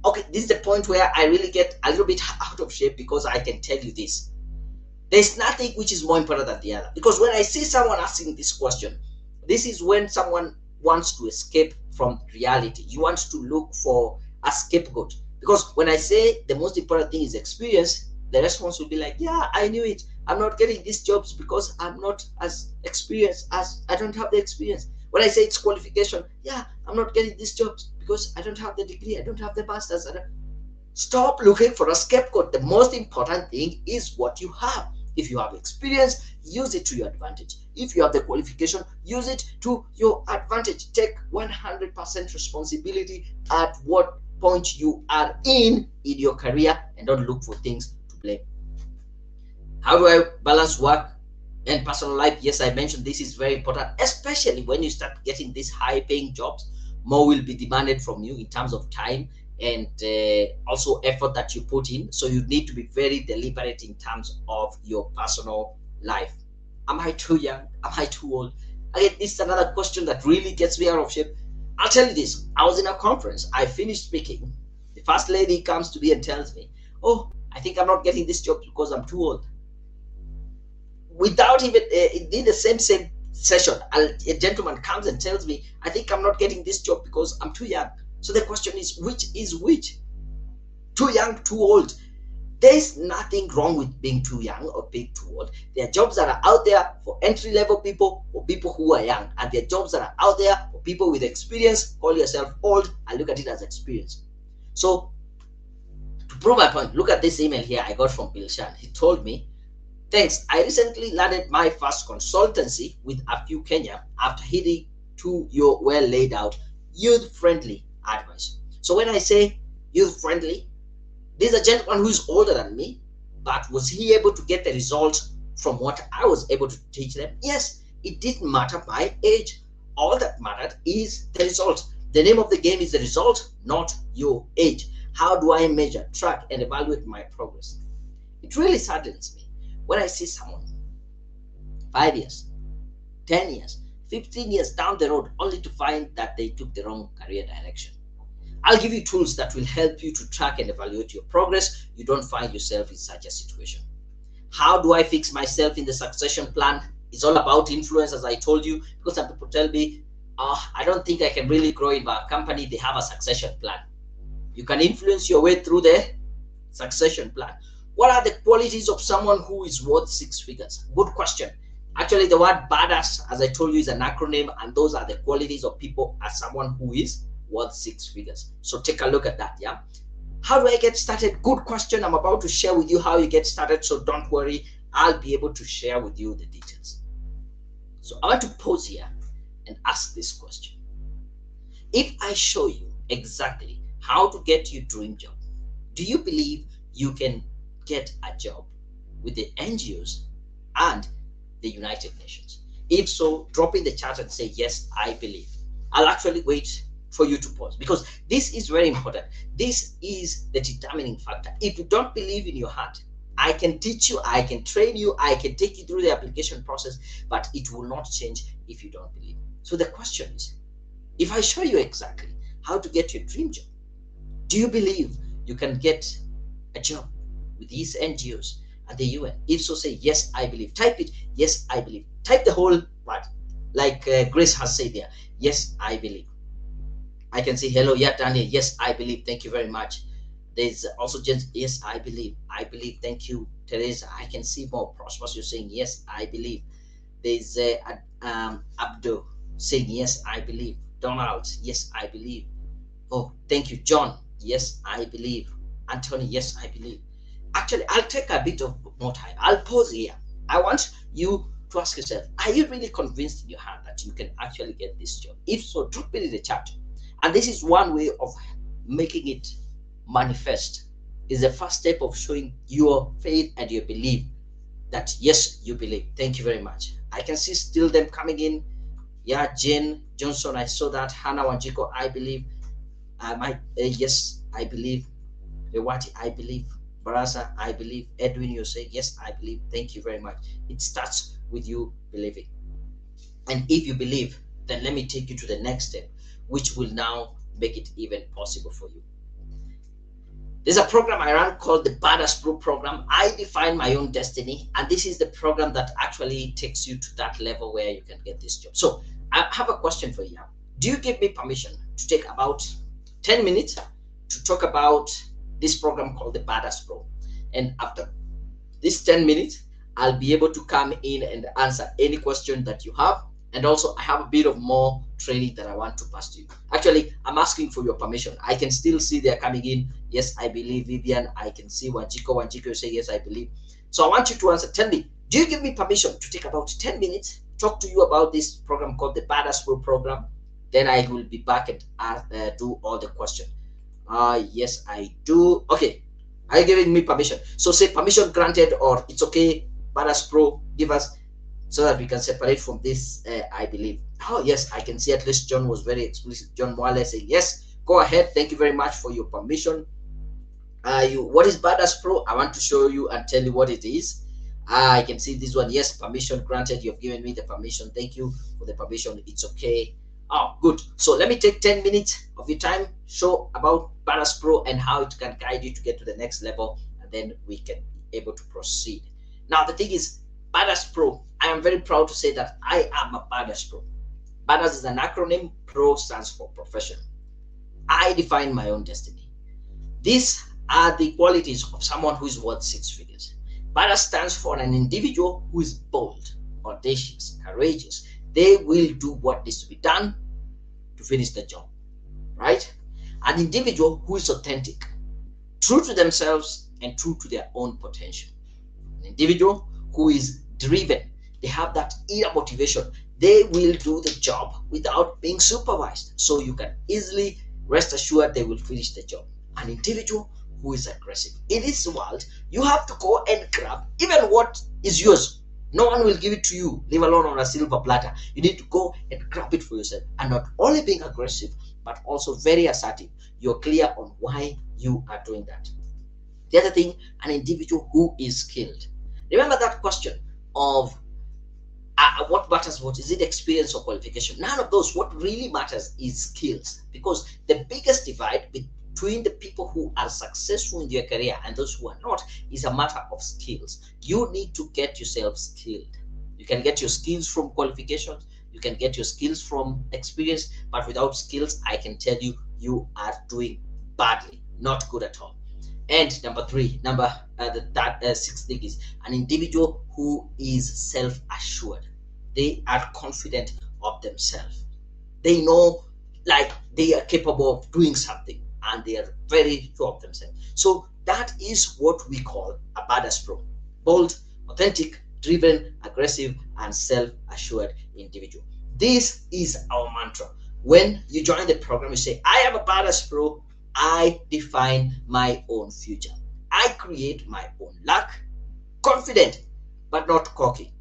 Okay, this is the point where I really get a little bit out of shape, because I can tell you this. There's nothing which is more important than the other. Because when I see someone asking this question, this is when someone wants to escape from reality. You want to look for a scapegoat. Because when I say the most important thing is experience, the response will be like, yeah, I knew it. I'm not getting these jobs because I'm not as experienced, as I don't have the experience. When I say it's qualification, yeah, I'm not getting these jobs because I don't have the degree, I don't have the master's. Stop looking for a scapegoat. The most important thing is what you have. If you have experience, use it to your advantage. If you have the qualification, use it to your advantage. Take 100% responsibility at what point you are in your career, and don't look for things to blame. How do I balance work and personal life? Yes, I mentioned this is very important, especially when you start getting these high-paying jobs. More will be demanded from you in terms of time and also effort that you put in. So you need to be very deliberate in terms of your personal life. Am I too young? Am I too old? Again, this is another question that really gets me out of shape. I'll tell you this. I was in a conference. I finished speaking. The first lady comes to me and tells me, oh, I think I'm not getting this job because I'm too old. Without even in the same session, a gentleman comes and tells me, I think I'm not getting this job because I'm too young. So the question is, which is which? Too young, too old? There's nothing wrong with being too young or being too old. There are jobs that are out there for entry-level people or people who are young, and there are jobs that are out there for people with experience. Call yourself old and look at it as experience. So to prove my point, look at this email here I got from Bill Shan. He told me, thanks, I recently landed my first consultancy with a few Kenya after heeding to your well laid out youth-friendly advice. So when I say youth-friendly, this is a gentleman who is older than me, but was he able to get the results from what I was able to teach them? Yes, it didn't matter my age. All that mattered is the result. The name of the game is the result, not your age. How do I measure, track, and evaluate my progress? It really saddens me when I see someone 5 years, 10 years, 15 years down the road only to find that they took the wrong career direction. I'll give you tools that will help you to track and evaluate your progress. You don't find yourself in such a situation. How do I fix myself in the succession plan? It's all about influence, as I told you, because some people tell me, I don't think I can really grow in my company. They have a succession plan. You can influence your way through the succession plan. What are the qualities of someone who is worth 6 figures? Good question. Actually, the word badass, as I told you, is an acronym, and those are the qualities of people as someone who is worth 6 figures. So take a look at that. Yeah. How do I get started? Good question. I'm about to share with you how you get started. So don't worry. I'll be able to share with you the details. So I want to pause here and ask this question. If I show you exactly how to get your dream job, do you believe you can get a job with the NGOs and the United Nations? If so, drop in the chat and say, yes, I believe. I'll actually wait for you to pause, because this is very important. This is the determining factor. If you don't believe in your heart, I can teach you, I can train you, I can take you through the application process, but it will not change if you don't believe. So the question is, if I show you exactly how to get your dream job, do you believe you can get a job with these NGOs and the UN? If so, say, yes, I believe. Type it, yes, I believe. Type the whole word, like Grace has said there, yes, I believe. I can say, hello, yeah, Daniel, yes, I believe, thank you very much. There's also just, yes, I believe, thank you, Teresa. I can see more. Prosperous, you're saying, yes, I believe. There's Abdo saying, yes, I believe. Donald, yes, I believe. Oh, thank you, John, yes, I believe. Anthony, yes, I believe. Actually, I'll take a bit of more time. I'll pause here. I want you to ask yourself, are you really convinced in your heart that you can actually get this job? If so, drop it in the chat. And this is one way of making it manifest. Is the first step of showing your faith and your belief that yes, you believe. Thank you very much. I can see still them coming in. Yeah, Jane Johnson, I saw that. Hannah Wanjiko, I believe. Yes, I believe. Rewati, I believe. Barasa, I believe. Edwin, you say yes, I believe. Thank you very much. It starts with you believing. And if you believe, then let me take you to the next step, which will now make it even possible for you. There's a program I run called the Badass Pro program. I define my own destiny, and this is the program that actually takes you to that level where you can get this job. So I have a question for you. Do you give me permission to take about 10 minutes to talk about this program called the Badass Pro? And after this 10 minutes, I'll be able to come in and answer any question that you have. And also, I have a bit of more training that I want to pass to you. Actually, I'm asking for your permission. I can still see they're coming in. Yes, I believe. Vivian, I can see Wanjiko. Wanjiko say, yes, I believe. So I want you to answer. Tell me, do you give me permission to take about 10 minutes, talk to you about this program called the Badass Pro program? Then I will be back and do all the questions. Yes, I do. Okay. Are you giving me permission? So say permission granted, or it's okay. Badass Pro, give us, so that we can separate from this, I believe. Oh, yes, I can see at least John was very explicit. John Mwale saying, yes, go ahead. Thank you very much for your permission. What is Badass Pro? I want to show you and tell you what it is. I can see this one. Yes, permission granted. You have given me the permission. Thank you for the permission. It's okay. Oh, good. So let me take 10 minutes of your time, show about Badass Pro and how it can guide you to get to the next level, and then we can be able to proceed. Now, the thing is, Badass Pro, I am very proud to say that I am a Badass Pro. Badass is an acronym. Pro stands for professional. I define my own destiny. These are the qualities of someone who is worth 6 figures. Badass stands for an individual who is bold, audacious, courageous. They will do what needs to be done to finish the job, right? An individual who is authentic, true to themselves and true to their own potential. An individual who is driven. They have that inner motivation. They will do the job without being supervised. So you can easily rest assured they will finish the job. An individual who is aggressive. In this world, you have to go and grab even what is yours. No one will give it to you, leave alone on a silver platter. You need to go and grab it for yourself. And not only being aggressive, but also very assertive. You're clear on why you are doing that. The other thing, an individual who is skilled. Remember that question of what matters what? Is it experience or qualification? None of those. What really matters is skills. Because the biggest divide between the people who are successful in their career and those who are not is a matter of skills. You need to get yourself skilled. You can get your skills from qualifications, you can get your skills from experience, but without skills, I can tell you, you are doing badly, not good at all. And number three, sixth thing is an individual who is self-assured. They are confident of themselves. They know like they are capable of doing something, and they are very sure of themselves. So that is what we call a Badass Pro. Bold, authentic, driven, aggressive, and self-assured individual. This is our mantra. When you join the program, you say, I am a Badass Pro. I define my own future. I create my own luck. Confident, but not cocky.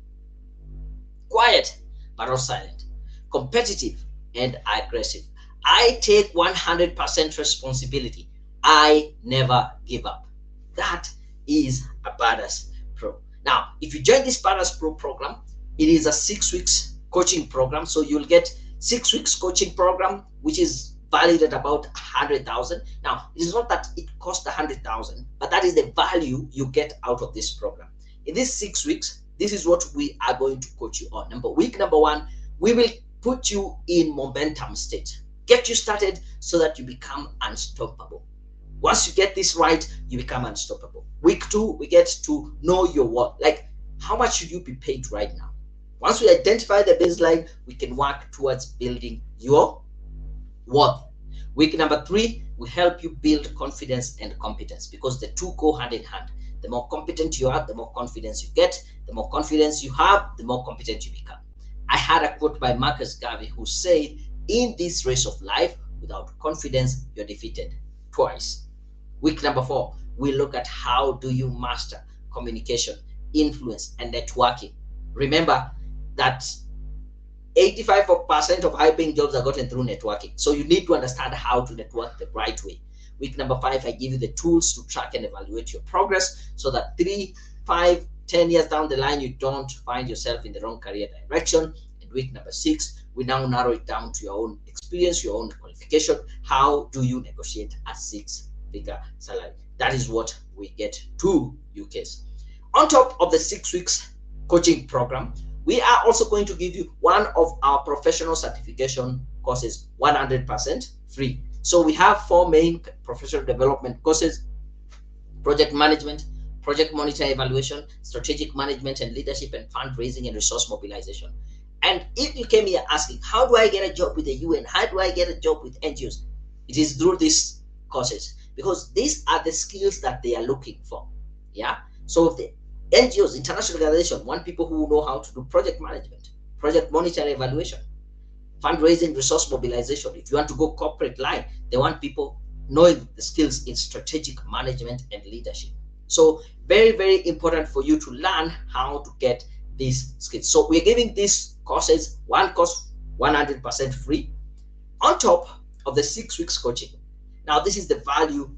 Quiet, but not silent. Competitive and aggressive. I take 100% responsibility. I never give up. That is a Badass Pro. Now, if you join this Badass Pro program, it is a 6 weeks coaching program. So you'll get 6 weeks coaching program, which is valued at about 100,000. Now, it is not that it costs 100,000, but that is the value you get out of this program. In these 6 weeks, this is what we are going to coach you on. Week number one, we will put you in momentum state. Get you started so that you become unstoppable. Once you get this right, you become unstoppable. Week two, we get to know your worth. Like, how much should you be paid right now? Once we identify the baseline, we can work towards building your worth. Week number three, we help you build confidence and competence, because the two go hand in hand. The more competent you are, the more confidence you get. The more confidence you have, the more competent you become. I had a quote by Marcus Garvey who said, in this race of life, without confidence, you're defeated twice. Week number four, we look at how do you master communication, influence, and networking. Remember that 85% of high-paying jobs are gotten through networking. So you need to understand how to network the right way. Week number five, I give you the tools to track and evaluate your progress so that 3, 5, 10 years down the line, you don't find yourself in the wrong career direction. And week number six, we now narrow it down to your own experience, your own qualification. How do you negotiate a 6-figure salary? That is what we get to you guys. On top of the 6 weeks coaching program, we are also going to give you one of our professional certification courses 100% free. So we have 4 main professional development courses: project management, project monitoring evaluation, strategic management and leadership, and fundraising and resource mobilization. And if you came here asking, how do I get a job with the UN? How do I get a job with NGOs? It is through these courses, because these are the skills that they are looking for. Yeah. So if the NGOs, international organizations, want people who know how to do project management, project monitoring evaluation, fundraising, resource mobilization. If you want to go corporate line, they want people knowing the skills in strategic management and leadership. So very, very important for you to learn how to get these skills. So we're giving these courses, one course 100% free. On top, of the 6 weeks coaching. Now, this is the value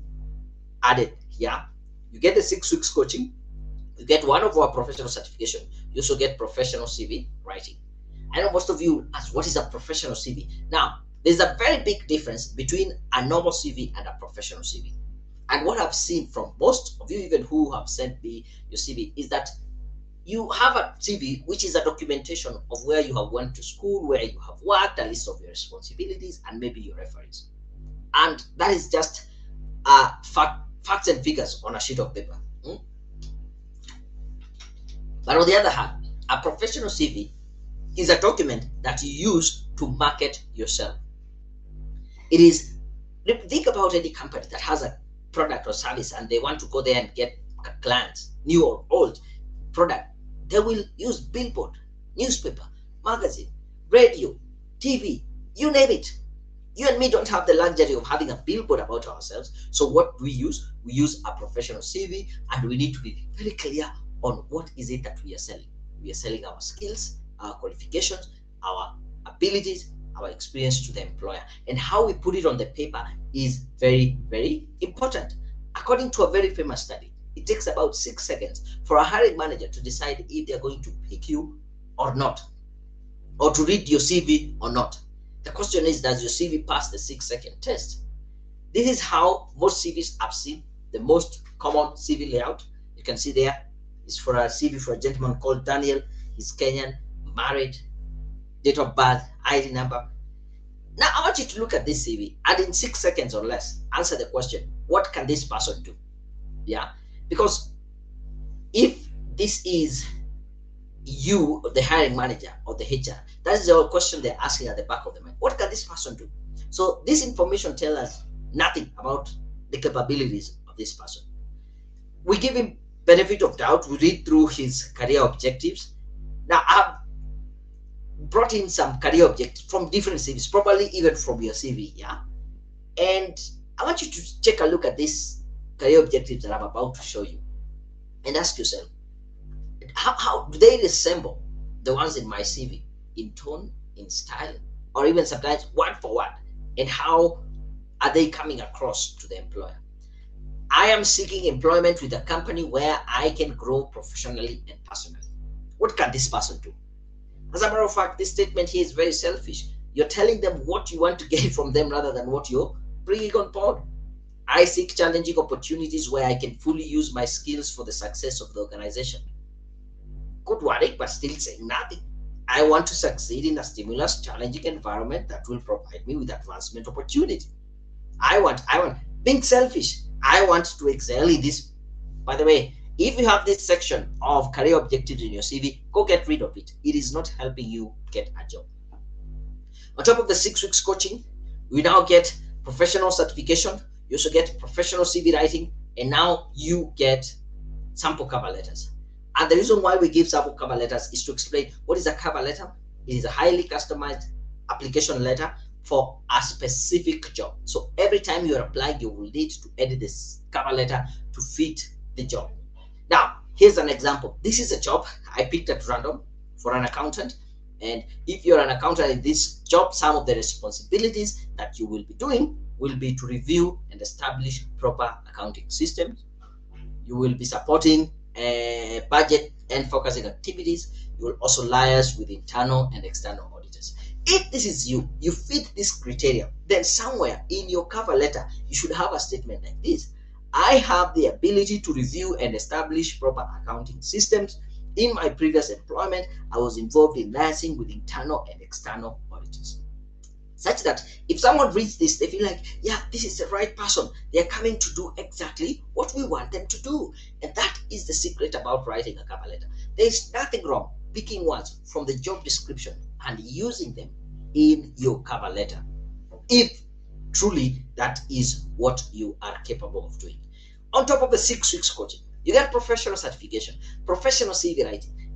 added here. You get the 6 weeks coaching, you get one of our professional certification, you also get professional CV writing. I know most of you ask, what is a professional CV? Now, there's a very big difference between a normal CV and a professional CV. And what I've seen from most of you, even who have sent me your CV, is that you have a CV which is a documentation of where you have went to school, where you have worked, a list of your responsibilities, and maybe your referees. And that is just facts and figures on a sheet of paper. But on the other hand, a professional CV is a document that you use to market yourself. It is, think about any company that has a product or service and they want to go there and get clients, new or old product. They will use billboard, newspaper, magazine, radio, TV, you name it. You and me don't have the luxury of having a billboard about ourselves. So what we use a professional CV, and we need to be very clear on what is it that we are selling. We are selling our skills, our qualifications, our abilities, our experience to the employer. And how we put it on the paper is very, very important. According to a very famous study, it takes about 6 seconds for a hiring manager to decide if they're going to pick you or not, or to read your CV or not. The question is, does your CV pass the 6-second test? This is how most CVs I've seen. The most common CV layout, you can see there, is for a CV for a gentleman called Daniel. He's Kenyan, married, date of birth, ID number. Now, I want you to look at this CV and in 6 seconds or less, answer the question, what can this person do? Yeah, because if this is you, the hiring manager or the HR, that is the question they're asking at the back of the mind. What can this person do? So this information tells us nothing about the capabilities of this person. We give him benefit of doubt. We read through his career objectives. Now, I've brought in some career objectives from different CVs, probably even from your CV, yeah? And I want you to take a look at these career objectives that I'm about to show you and ask yourself, how do they resemble the ones in my CV, in tone, in style, or even sometimes word for word? And how are they coming across to the employer? I am seeking employment with a company where I can grow professionally and personally. What can this person do? As a matter of fact, this statement here is very selfish. You're telling them what you want to get from them rather than what you're bringing on board. I seek challenging opportunities where I can fully use my skills for the success of the organization. Good wording, but still saying nothing. I want to succeed in a stimulus, challenging environment that will provide me with advancement opportunity. I want, being selfish, I want to excel in this. By the way, if you have this section of career objectives in your CV, go get rid of it. It is not helping you get a job. On top of the 6 weeks coaching, we now get professional certification. You also get professional CV writing, and now you get sample cover letters. And the reason why we give sample cover letters is to explain what is a cover letter. It is a highly customized application letter for a specific job. So every time you're applying, you will need to edit this cover letter to fit the job. Now, here's an example. This is a job I picked at random for an accountant. And if you're an accountant in this job, some of the responsibilities that you will be doing will be to review and establish proper accounting systems. You will be supporting budget and focusing activities. You will also liaise with internal and external auditors. If this is you, you fit this criteria, then somewhere in your cover letter, you should have a statement like this. I have the ability to review and establish proper accounting systems. In my previous employment, I was involved in liaising with internal and external auditors. Such that if someone reads this, they feel like, yeah, this is the right person. They're coming to do exactly what we want them to do. And that is the secret about writing a cover letter. There's nothing wrong picking words from the job description and using them in your cover letter, if truly that is what you are capable of doing. On top of the 6 weeks coaching, you get professional certification, professional CV writing,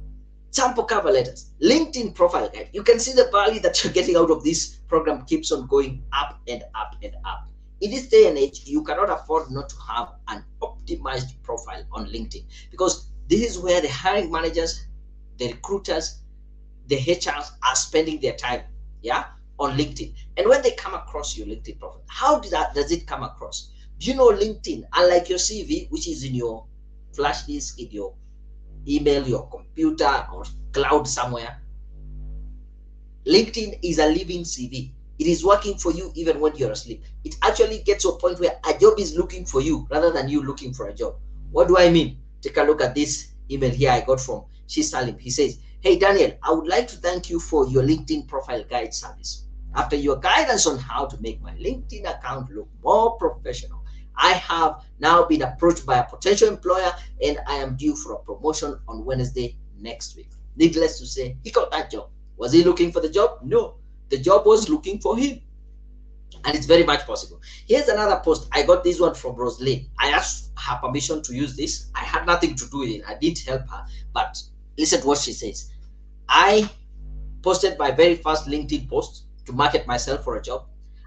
sample cover letters, LinkedIn profile guide. You can see the value that you're getting out of this program keeps on going up and up and up. In this day and age, you cannot afford not to have an optimized profile on LinkedIn, because this is where the hiring managers, the recruiters, the HRs are spending their time, yeah, on LinkedIn. And when they come across your LinkedIn profile, how does it come across? Do you know LinkedIn, unlike your CV, which is in your flash disk, in your email, your computer, or cloud somewhere, LinkedIn is a living CV. It is working for you even when you're asleep. It actually gets to a point where a job is looking for you rather than you looking for a job. What do I mean? Take a look at this email here I got from Salim. He says, "Hey Daniel, I would like to thank you for your LinkedIn profile guide service. After your guidance on how to make my LinkedIn account look more professional, I have now been approached by a potential employer and I am due for a promotion on Wednesday next week." Needless to say, he got that job. Was he looking for the job? No, the job was looking for him. And it's very much possible. Here's another post. I got this one from Rosaline. I asked her permission to use this. I had nothing to do with it. I didn't help her. But listen to what she says. "I posted my very first LinkedIn post to market myself for a job.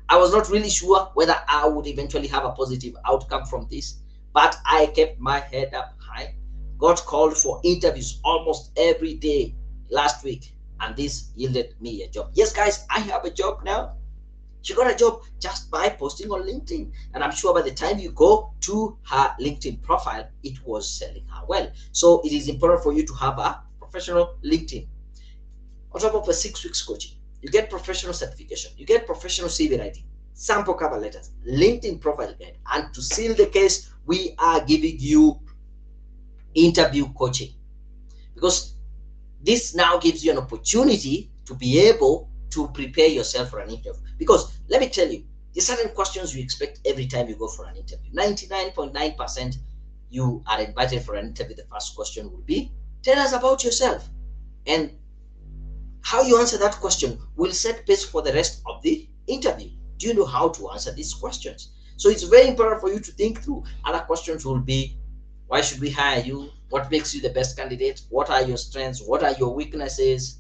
I was not really sure whether I would eventually have a positive outcome from this, but I kept my head up high. Got called for interviews almost every day last week, and this yielded me a job." Yes, guys, I have a job now. She got a job just by posting on LinkedIn. And I'm sure by the time you go to her LinkedIn profile, it was selling her well. So it is important for you to have a professional LinkedIn. On top of the 6 weeks coaching, you get professional certification, you get professional CV writing, sample cover letters, LinkedIn profile guide, and to seal the case, we are giving you interview coaching, because this now gives you an opportunity to be able to prepare yourself for an interview. Because let me tell you, there's certain questions you expect every time you go for an interview. 99.9% you are invited for an interview. The first question will be, tell us about yourself. And how you answer that question will set pace for the rest of the interview. Do you know how to answer these questions? So it's very important for you to think through. Other questions will be, why should we hire you? What makes you the best candidate? What are your strengths? What are your weaknesses?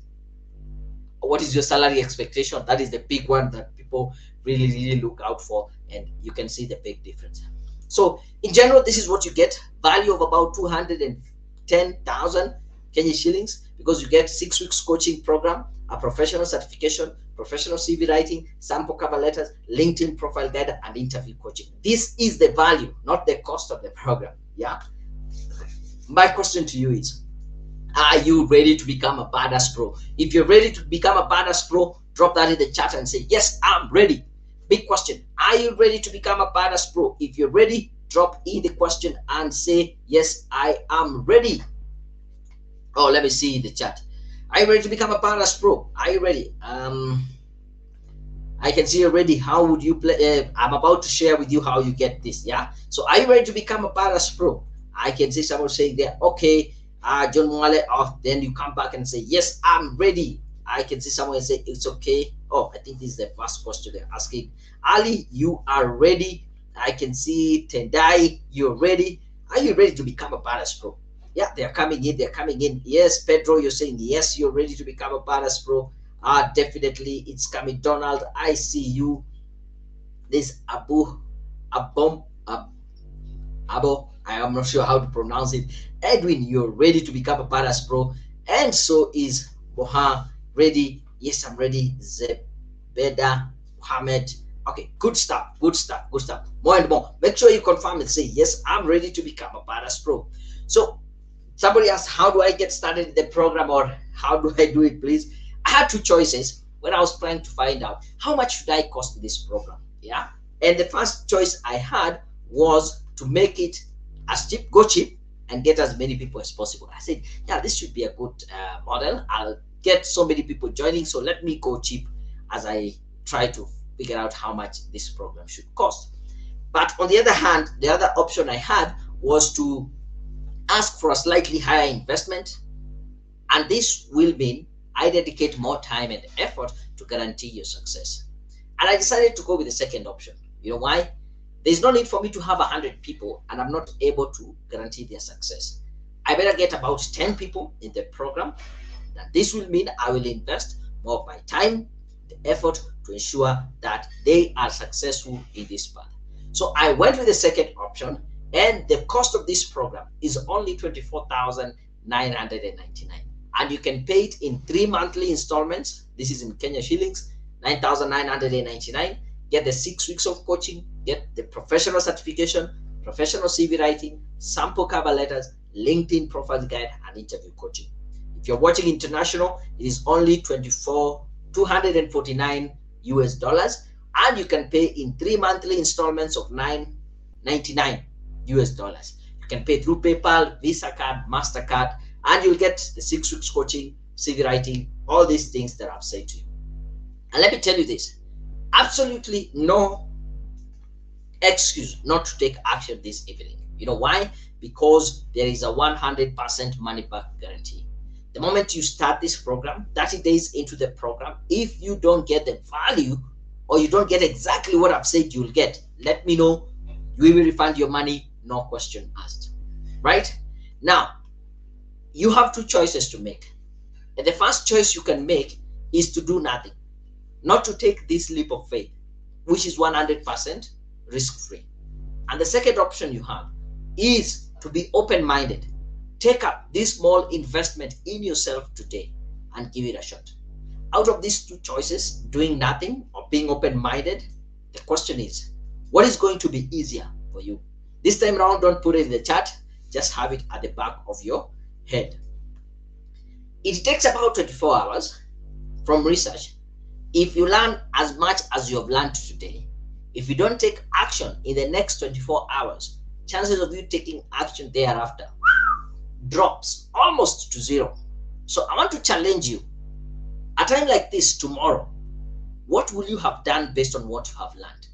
What is your salary expectation? That is the big one that people really look out for, and you can see the big difference. So in general, this is what you get. Value of about 210,000 Kenya shillings, because you get 6 weeks coaching program, a professional certification, professional CV writing, sample cover letters, LinkedIn profile guide, and interview coaching. This is the value, not the cost of the program. Yeah. My question to you is, are you ready to become a badass pro? If you're ready to become a badass pro, drop that in the chat and say, yes, I'm ready. Big question. Are you ready to become a badass pro? If you're ready, drop in the question and say, yes, I am ready. Oh, let me see the chat. Are you ready to become a badass pro? Are you ready? I can see you're ready. How would you play? I'm about to share with you how you get this. Yeah. So are you ready to become a badass pro? I can see someone saying there, okay, John Mwale, then you come back and say, yes, I'm ready. I can see someone say, it's okay. Oh, I think this is the first question they're asking. Ali, you are ready. I can see Tendai, you're ready. Are you ready to become a badass pro? Yeah, they're coming in. They're coming in. Yes, Pedro, you're saying, yes, you're ready to become a badass pro. Definitely, it's coming. Donald, I see you. This Abo, I am not sure how to pronounce it. Edwin, you're ready to become a badass pro. And so is Moha ready. Yes, I'm ready. Zebeda, Mohammed. Okay, good stuff. Good stuff. Good stuff. More and more. Make sure you confirm and say, yes, I'm ready to become a badass pro. So somebody asked, how do I get started in the program, or how do I do it, please? I had two choices when I was trying to find out how much should I cost this program. Yeah. And the first choice I had was to make it as cheap, go cheap, and get as many people as possible. I said, yeah, this should be a good model. I'll get so many people joining, so let me go cheap as I try to figure out how much this program should cost. But on the other hand, the other option I had was to ask for a slightly higher investment, and this will mean I dedicate more time and effort to guarantee your success. And I decided to go with the second option. You know why? There's no need for me to have 100 people and I'm not able to guarantee their success. I better get about 10 people in the program. And this will mean I will invest more of my time, the effort to ensure that they are successful in this path. So I went with the second option, and the cost of this program is only 24,999. And you can pay it in 3 monthly installments. This is in Kenya shillings, $9,999. Get the 6 weeks of coaching, get the professional certification, professional CV writing, sample cover letters, LinkedIn profile guide, and interview coaching. If you're watching international, it is only $249 US, and you can pay in 3 monthly installments of $999 US. You can pay through PayPal, Visa card, MasterCard, and you'll get the 6 weeks coaching, CV writing, all these things that I've said to you. And let me tell you this, absolutely no excuse not to take action this evening. You know why? Because there is a 100% money back guarantee. The moment you start this program, 30 days into the program, if you don't get the value or you don't get exactly what I've said you'll get, let me know. We will refund your money, no question asked. Right? Now, you have 2 choices to make. And the first choice you can make is to do nothing, not to take this leap of faith, which is 100% risk-free. And the second option you have is to be open-minded. Take up this small investment in yourself today and give it a shot. Out of these 2 choices, doing nothing or being open-minded, the question is, what is going to be easier for you? This time around, don't put it in the chat, just have it at the back of your head. It takes about 24 hours from research. If you learn as much as you have learned today, if you don't take action in the next 24 hours, chances of you taking action thereafter drops almost to 0. So I want to challenge you. A time like this tomorrow, what will you have done based on what you have learned?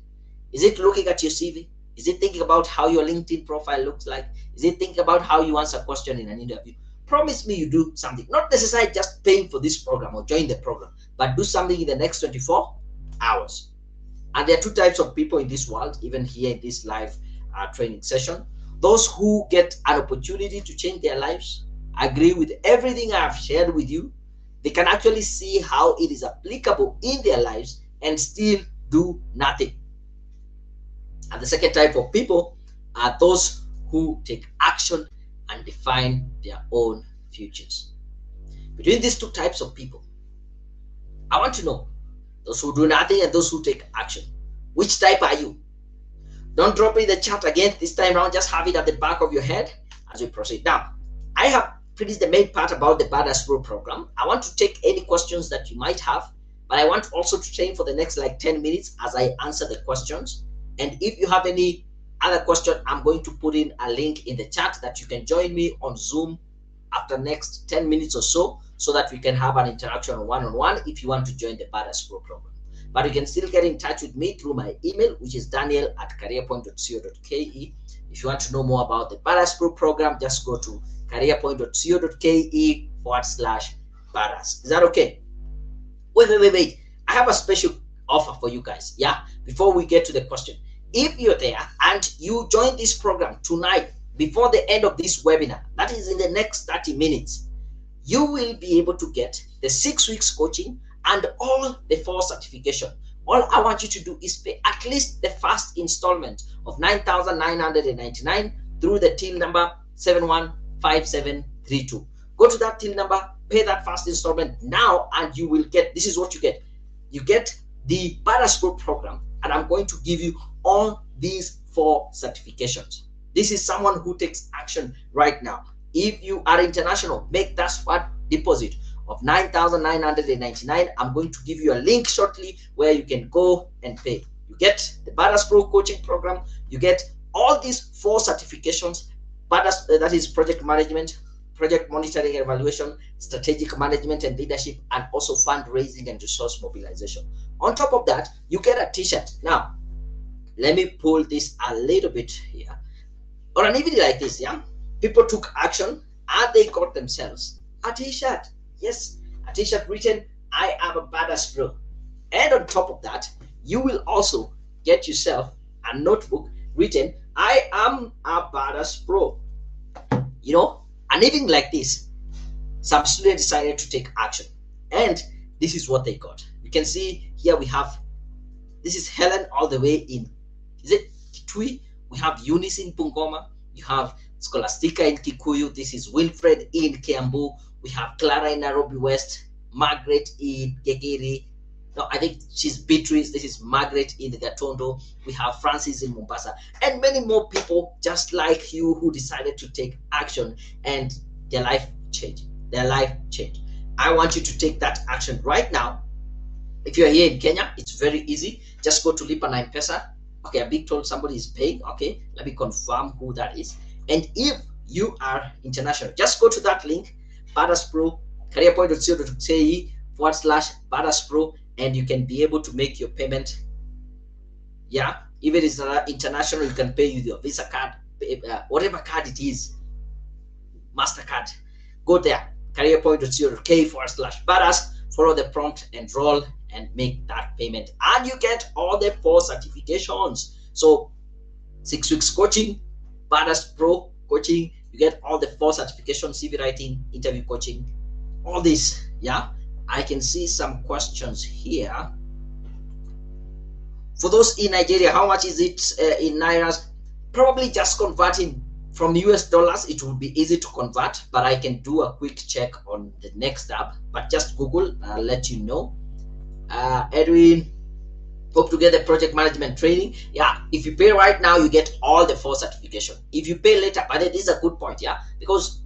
Is it looking at your CV? Is it thinking about how your LinkedIn profile looks like? Is it thinking about how you answer a question in an interview? Promise me you do something, not necessarily just paying for this program or join the program, but do something in the next 24 hours. And there are 2 types of people in this world, even here in this live training session. Those who get an opportunity to change their lives, agree with everything I've shared with you. They can actually see how it is applicable in their lives and still do nothing. And the second type of people are those who take action and define their own futures. Between these 2 types of people, I want to know, those who do nothing and those who take action, which type are you? Don't drop it in the chat again this time around, just have it at the back of your head as we proceed. Now, I have finished the main part about the Badass Pro program. I want to take any questions that you might have, but I want also to train for the next like 10 minutes as I answer the questions. And if you have any other question, I'm going to put in a link in the chat that you can join me on Zoom after next 10 minutes or so that we can have an interaction one-on-one if you want to join the Badass Pro program. But you can still get in touch with me through my email, which is daniel@careerpoint.co.ke. If you want to know more about the Badass Pro program, just go to careerpoint.co.ke/badass. Is that okay? Wait. I have a special offer for you guys. Yeah, before we get to the question. If you're there and you join this program tonight before the end of this webinar, that is in the next 30 minutes, you will be able to get the 6 weeks coaching and all the 4 certification. All I want you to do is pay at least the first installment of $9,999 through the till number 715732. Go to that till number, pay that first installment now, and you will get, this is what you get. You get the Badass Pro program, and I'm going to give you all these 4 certifications. This is someone who takes action right now. If you are international, make that spot deposit of $9,999. I'm going to give you a link shortly where you can go and pay. You get the Badass Pro coaching program. You get all these 4 certifications. Badass, that is project management, project monitoring and evaluation, strategic management and leadership, and also fundraising and resource mobilization. On top of that, you get a t-shirt. Now, let me pull this a little bit here. On an evening like this, yeah, people took action and they got themselves a t-shirt. Yes, a t-shirt written, "I am a Badass Pro." And on top of that, you will also get yourself a notebook written, "I am a Badass Pro." You know, an evening like this, some students decided to take action. And this is what they got. You can see here we have, this is Helen all the way in, is it Kitui? We have Eunice in Bungoma. You have Scholastica in Kikuyu. This is Wilfred in Kiambu. We have Clara in Nairobi West. Margaret in Gegeri. No, I think she's Beatrice. This is Margaret in the Gatondo. We have Francis in Mombasa, and many more people just like you who decided to take action and their life changed. Their life changed. I want you to take that action right now. If you're here in Kenya, it's very easy. Just go to Lipa na M-Pesa. Okay, I'm being told somebody is paying. Okay, let me confirm who that is. And if you are international, just go to that link, Badass Pro, careerpoint.co.ke/Badass Pro, and you can be able to make your payment. Yeah, even if it's international, you can pay with your Visa card, whatever card it is, MasterCard. Go there, careerpoint.co.ke/Badass, follow the prompt, enroll, and make that payment. And you get all the 4 certifications. So 6 weeks coaching, Badass Pro coaching, you get all the 4 certifications, CV writing, interview coaching, all this. Yeah, I can see some questions here. For those in Nigeria, how much is it in Nairas? Probably just converting from US dollars, it will be easy to convert, but I can do a quick check on the next app. But just Google, I'll let you know. Edwin, hope to get the project management training. Yeah, if you pay right now, you get all the 4 certification. If you pay later, but this is a good point, yeah, because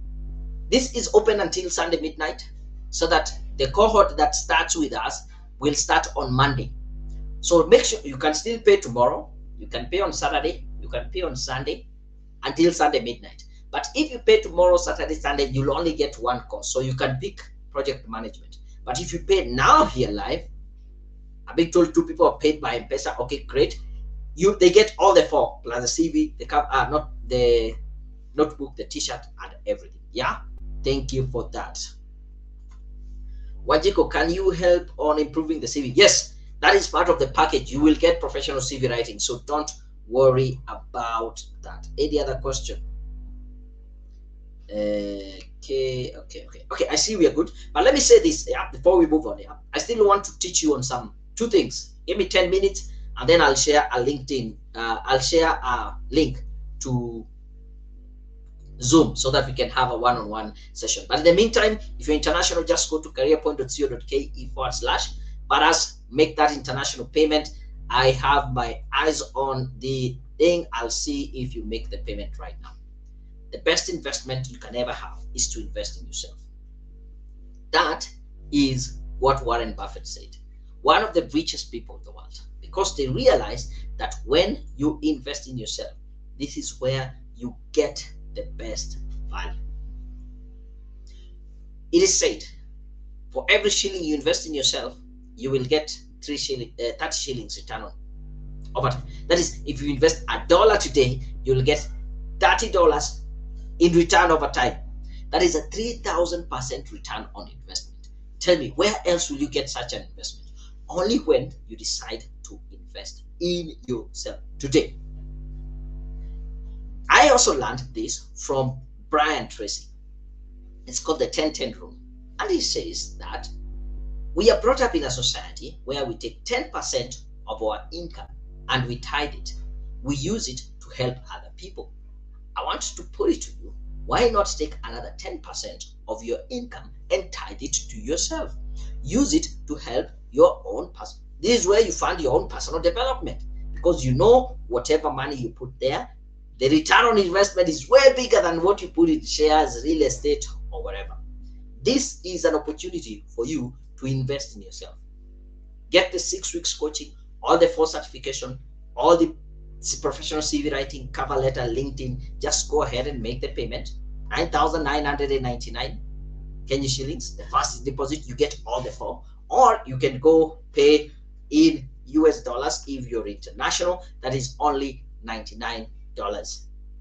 this is open until Sunday midnight, so that the cohort that starts with us will start on Monday. So make sure you can still pay tomorrow. You can pay on Saturday. You can pay on Sunday until Sunday midnight. But if you pay tomorrow, Saturday, Sunday, you'll only get 1 course. So you can pick project management. But if you pay now here live, I've been told 2 people are paid by M-Pesa. Okay, great. They get all the 4 plus the CV, the not the notebook, the T-shirt, and everything. Yeah, thank you for that. Wajiko, can you help on improving the CV? Yes, that is part of the package. You will get professional CV writing, so don't worry about that. Any other question? Okay. I see we are good, but let me say this before we move on. I still want to teach you on 2 things. Give me 10 minutes, and then I'll share a LinkedIn. I'll share a link to Zoom so that we can have a one-on-one session. But in the meantime, if you're international, just go to careerpoint.co.ke/Badass, make that international payment. I have my eyes on the thing. I'll see if you make the payment right now. The best investment you can ever have is to invest in yourself. That is what Warren Buffett said. One of the richest people in the world, because they realized that when you invest in yourself, this is where you get the best value. It is said, for every shilling you invest in yourself, you will get 30 shillings return on over time. That is, if you invest $1 today, you will get $30 in return over time. That is a 3,000% return on investment. Tell me, where else will you get such an investment? Only when you decide to invest in yourself today. I also learned this from Brian Tracy. It's called the 10-10 rule. And he says that we are brought up in a society where we take 10% of our income and we tithe it. We use it to help other people. I want to put it to you, why not take another 10% of your income and tithe it to yourself? Use it to help your own person. This is where you fund your own personal development, because you know whatever money you put there, the return on investment is way bigger than what you put in shares, real estate, or whatever. This is an opportunity for you to invest in yourself. Get the 6 weeks coaching, all the 4 certification, all the professional CV writing, cover letter, LinkedIn. Just go ahead and make the payment. 9,999 Kenya shillings. The first deposit, you get all the 4. Or you can go pay in US dollars if you're international. That is only $99.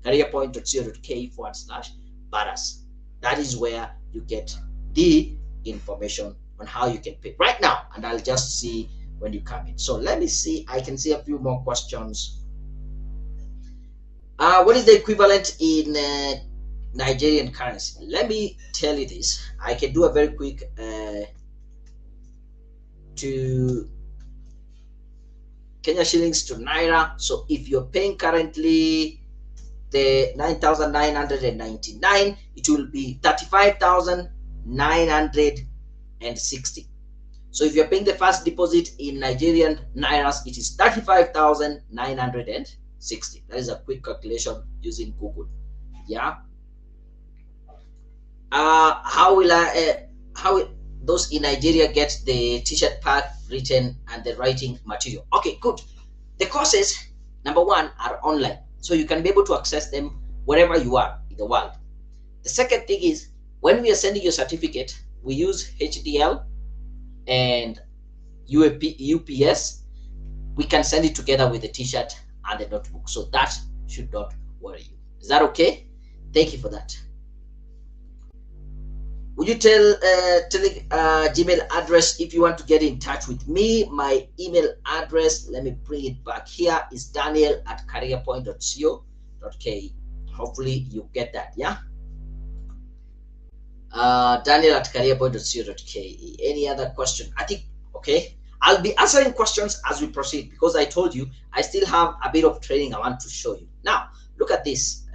careerpoint.co.ke/Badass. That is where you get the information on how you can pay right now, and I'll just see when you come in. So let me see. I can see a few more questions. What is the equivalent in Nigerian currency? Let me tell you this. I can do a very quick to Kenya shillings to Naira. So if you're paying currently the 9,999, it will be 35,960. So if you're paying the first deposit in Nigerian Nairas, it is 35,960. That is a quick calculation using Google. Yeah. How those in Nigeria get the t-shirt pack, written, and the writing material? Okay, good. The courses, number one, are online, so you can be able to access them wherever you are in the world. The second thing is, when we are sending your certificate, we use HDL and UPS. We can send it together with the t-shirt and the notebook, so that should not worry you. Is that okay? Thank you for that. Would you tell Gmail address if you want to get in touch with me? My email address, let me bring it back here, is daniel@careerpoint.co.ke. Hopefully you get that, yeah? Daniel@careerpoint.co.ke. Any other question? I think, okay. I'll be answering questions as we proceed, because I told you I still have a bit of training I want to show you. Now, look at this.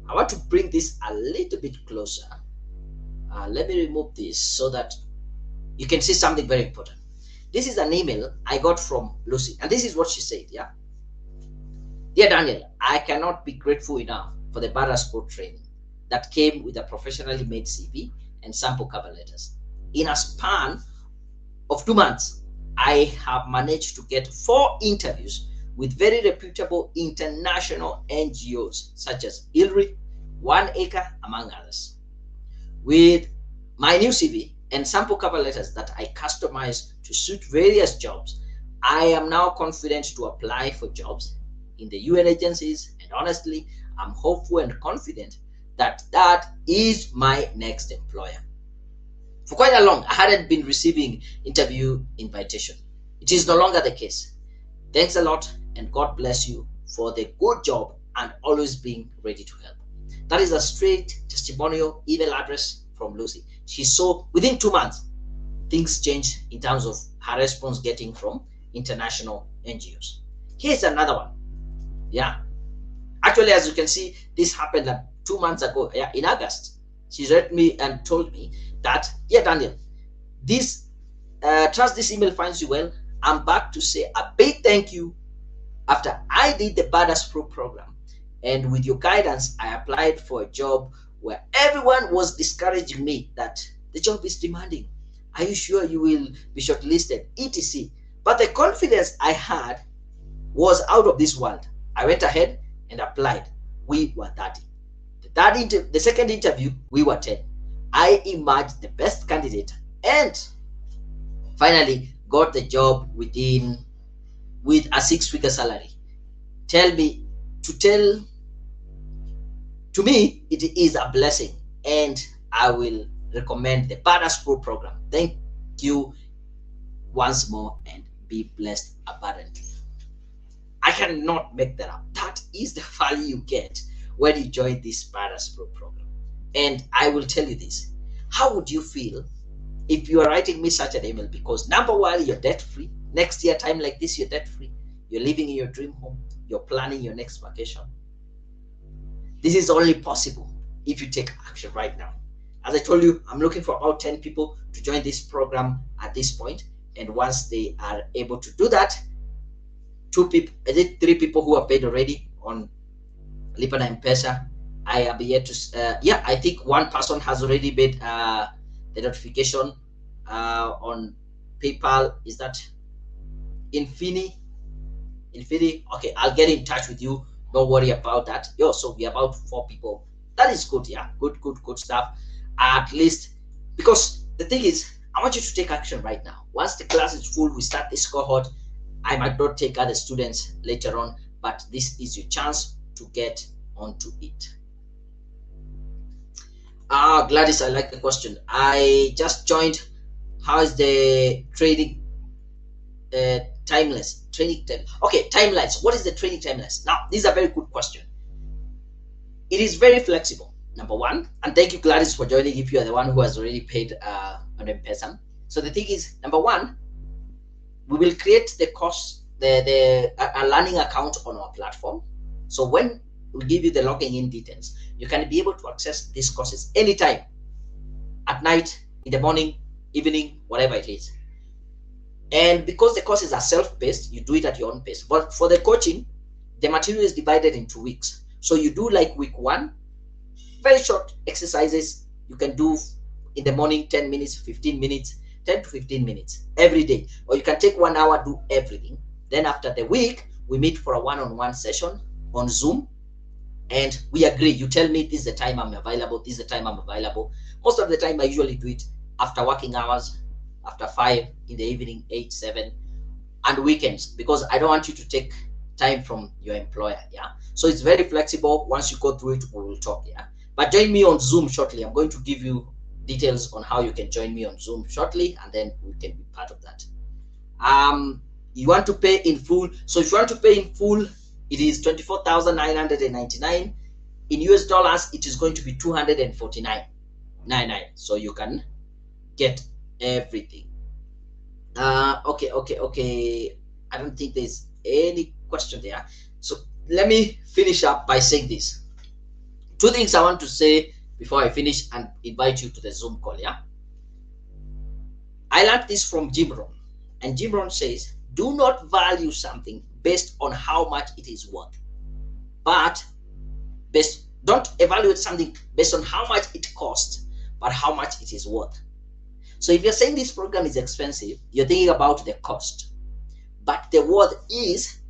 I want to bring this a little bit closer. Let me remove this so that you can see something very important. This is an email I got from Lucy, and this is what she said, yeah? Dear Daniel, I cannot be grateful enough for the Badass Pro training that came with a professionally made CV and sample cover letters. In a span of 2 months, I have managed to get 4 interviews with very reputable international NGOs such as ILRI, 1 Acre, among others. With my new CV and sample cover letters that I customized to suit various jobs, I am now confident to apply for jobs in the UN agencies, and honestly, I'm hopeful and confident that that is my next employer. For quite a long, I hadn't been receiving interview invitation. It is no longer the case. Thanks a lot, and God bless you for the good job and always being ready to help. That is a straight testimonial email address from Lucy. She saw within 2 months, things changed in terms of her response getting from international NGOs. Here's another one. Yeah. Actually, as you can see, this happened like 2 months ago, yeah, in August. She read me and told me that, yeah, Daniel, this trust this email finds you well. I'm back to say a big thank you. After I did the Badass Pro program, and with your guidance, I applied for a job where everyone was discouraging me that the job is demanding. Are you sure you will be shortlisted? etc. But the confidence I had was out of this world. I went ahead and applied. We were 30. The second interview, we were 10. I emerged the best candidate and finally got the job with a 6-figure salary. To me, it is a blessing, and I will recommend the Badass Pro program. Thank you once more, and be blessed abundantly. I cannot make that up. That is the value you get when you join this Badass Pro program. And I will tell you this. How would you feel if you are writing me such an email? Because number one, you're debt free. Next year, time like this, you're debt free. You're living in your dream home. You're planning your next vacation. This is only possible if you take action right now. As I told you, I'm looking for about 10 people to join this program at this point. And once they are able to do that, 3 people who are paid already on Lipa na M-Pesa. I am yet to, I think one person has already made the notification on PayPal. Is that Infini? Okay, I'll get in touch with you. Don't worry about that. So we're about 4 people. That is good. Yeah, good stuff. At least, because the thing is, I want you to take action right now. Once the class is full, we start this cohort. I might not take other students later on, but this is your chance to get onto it. Gladys, I like the question. I just joined. How is the training timeless? Okay, timelines. What is the training timeless? Now, this is a very good question. It is very flexible, number one. And thank you, Gladys, for joining if you are the one who has already paid on M-Pesa. So the thing is, number one, we will create the course, a learning account on our platform. So when we give you the logging in details, you can be able to access these courses anytime, at night, in the morning, evening, whatever it is. And because the courses are self-paced, you do it at your own pace. But for the coaching, the material is divided into weeks. So you do like week 1, very short exercises. You can do in the morning 10 minutes, 15 minutes, 10 to 15 minutes every day. Or you can take 1 hour, do everything. Then after the week, we meet for a one-on-one session on Zoom. And we agree. You tell me this is the time I'm available, this is the time I'm available. Most of the time, I usually do it after working hours, after 5 in the evening, 8, 7, and weekends, because I don't want you to take time from your employer. Yeah. So it's very flexible. Once you go through it, we will talk. Yeah. But join me on Zoom shortly. I'm going to give you details on how you can join me on Zoom shortly, and then we can be part of that. You want to pay in full. So if you want to pay in full, it is $24,999. In US dollars, it is going to be $249.99. So you can get everything. Okay. I don't think there's any question there. So let me finish up by saying this. 2 things I want to say before I finish and invite you to the Zoom call. Yeah. I learned this from Jim Rohn, and Jim Rohn says, do not value something based on how much it is worth, but don't evaluate something based on how much it costs, but how much it is worth. So if you're saying this program is expensive, you're thinking about the cost, but the worth is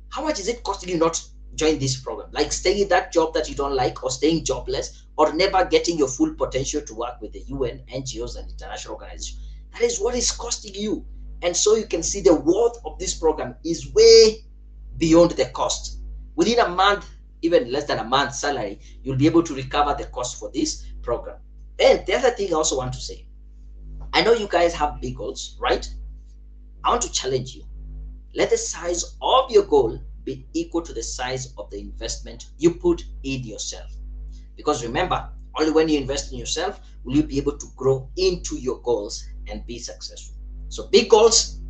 how much is it costing you not to join this program, like staying in that job that you don't like, or staying jobless, or never getting your full potential to work with the UN, NGOs, and international organizations. That is what is costing you. And so you can see the worth of this program is way beyond the cost. Within a month, even less than a month's salary, you'll be able to recover the cost for this program. And the other thing I also want to say, I know you guys have big goals, right? I want to challenge you. Let the size of your goal be equal to the size of the investment you put in yourself. Because remember, only when you invest in yourself will you be able to grow into your goals and be successful. So big goals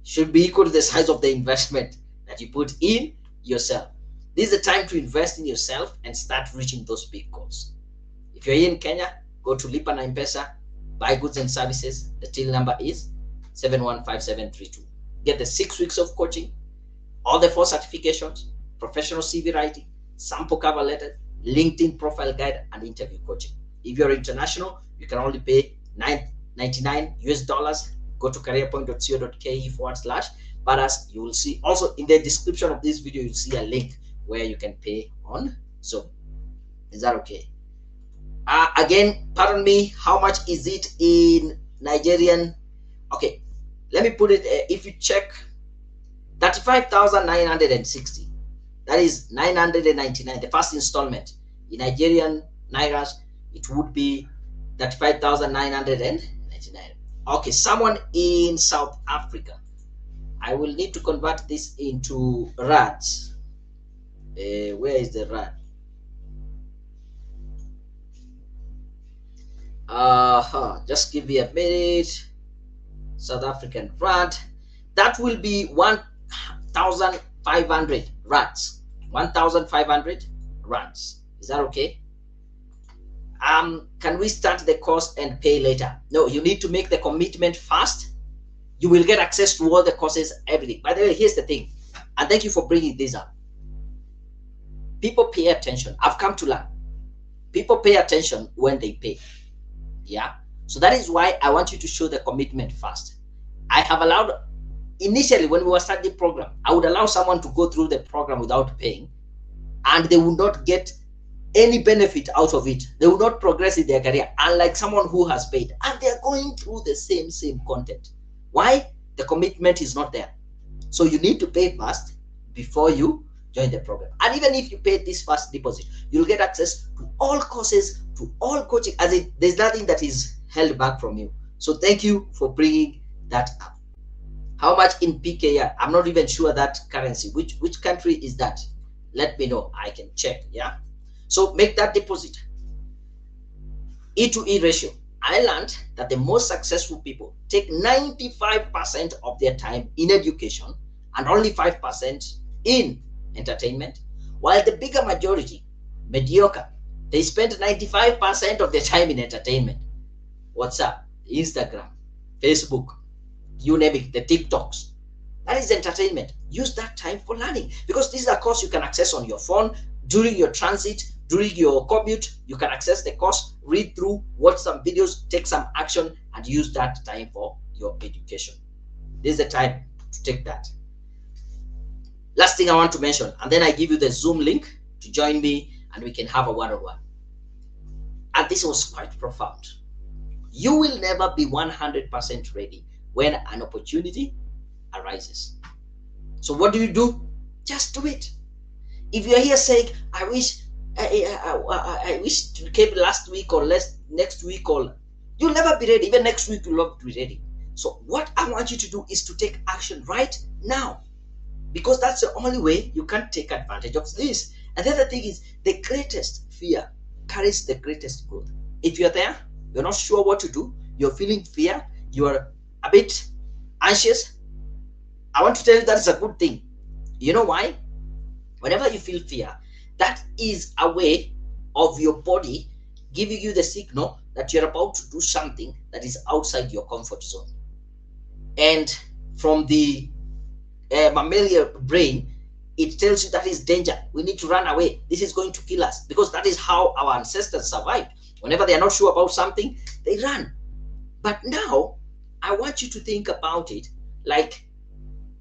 should be equal to the size of the investment that you put in yourself. This is the time to invest in yourself and start reaching those big goals. If you're here in Kenya, go to Lipa na M-Pesa, buy goods and services. The till number is 715732. Get the 6 weeks of coaching, all the 4 certifications, professional CV writing, sample cover letter, LinkedIn profile guide, and interview coaching. If you're international, you can only pay $99 US. Go to careerpoint.co.ke/. But as you will see also in the description of this video, you'll see a link where you can pay on Zoom. Is that okay? Again, pardon me, how much is it in Nigerian? Okay, let me put it, if you check 35,960, that is 999, the first installment. In Nigerian Nairas, it would be 35,999. Okay, someone in South Africa, I will need to convert this into rands. Where is the rand? Just give me a minute. South African rand, that will be 1,500 rands. 1,500 rands. Is that okay? Can we start the course and pay later? No, you need to make the commitment first. You will get access to all the courses, everything. By the way, here's the thing, and thank you for bringing this up. People pay attention. I've come to learn. People pay attention when they pay. Yeah. So that is why I want you to show the commitment first. I have allowed, initially when we were starting the program, I would allow someone to go through the program without paying, and they would not get any benefit out of it. They will not progress in their career, unlike someone who has paid and they're going through the same content. Why? The commitment is not there. So you need to pay first before you join the program. And even if you pay this first deposit, you'll get access to all courses, to all coaching, as in there's nothing that is held back from you. So thank you for bringing that up. How much in PKR? I'm not even sure that currency. Which country is that? Let me know. I can check. Yeah. So make that deposit. E to E ratio. I learned that the most successful people take 95% of their time in education and only 5% in entertainment, while the bigger majority, mediocre, they spend 95% of their time in entertainment. What's up? Instagram, Facebook, you name it, the TikToks. That is entertainment. Use that time for learning, because this is a course you can access on your phone during your transit, during your commute. You can access the course, read through, watch some videos, take some action, and use that time for your education. This is the time to take that. Last thing I want to mention, and then I give you the Zoom link to join me and we can have a one-on-one. And this was quite profound. You will never be 100% ready when an opportunity arises. So what do? Just do it. If you're here saying, I wish it came last week or next week, or you'll never be ready. Even next week, you'll not be ready. So what I want you to do is to take action right now, because that's the only way you can take advantage of this. And the other thing is, the greatest fear carries the greatest growth. If you're there, you're not sure what to do, you're feeling fear, you're a bit anxious, I want to tell you that is a good thing. You know why? Whenever you feel fear, that is a way of your body giving you the signal that you're about to do something that is outside your comfort zone. And from the mammalian brain, it tells you that is danger. We need to run away. This is going to kill us, because that is how our ancestors survived. Whenever they are not sure about something, they run. But now, I want you to think about it like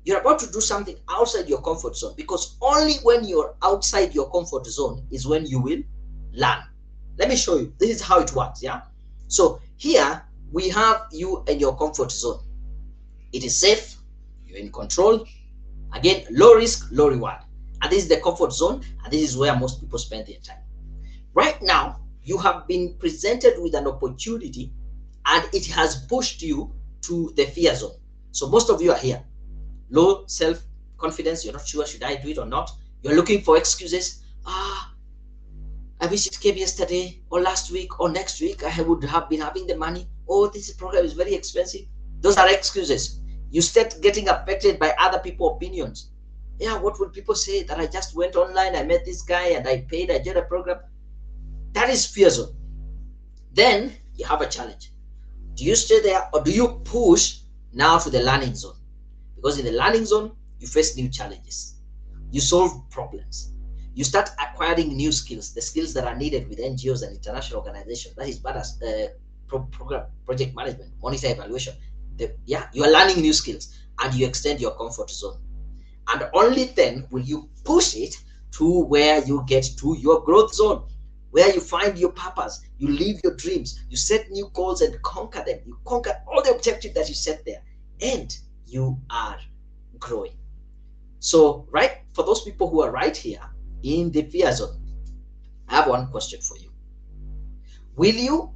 you're about to do something outside your comfort zone, because only when you're outside your comfort zone is when you will learn. Let me show you. This is how it works, yeah? So here, we have you in your comfort zone. It is safe. You're in control. Again, low risk, low reward. And this is the comfort zone, and this is where most people spend their time. Right now, you have been presented with an opportunity, and it has pushed you to the fear zone. So most of you are here. Low self-confidence. You're not sure, should I do it or not? You're looking for excuses. I wish it came yesterday or last week or next week. I would have been having the money. Oh, this program is very expensive. Those are excuses. You start getting affected by other people's opinions. Yeah, what will people say that I just went online, I met this guy and I paid, I did a program? That is fear zone. Then you have a challenge. Do you stay there, or do you push now to the learning zone? Because in the learning zone, you face new challenges. You solve problems. You start acquiring new skills, the skills that are needed with NGOs and international organizations. That is bad as program, project management, monitor evaluation. You are learning new skills, and you extend your comfort zone. And only then will you push it to where you get to your growth zone, where you find your purpose, you live your dreams, you set new goals and conquer them. You conquer all the objectives that you set there, and you are growing. So, right, for those people who are right here in the fear zone, I have one question for you. Will you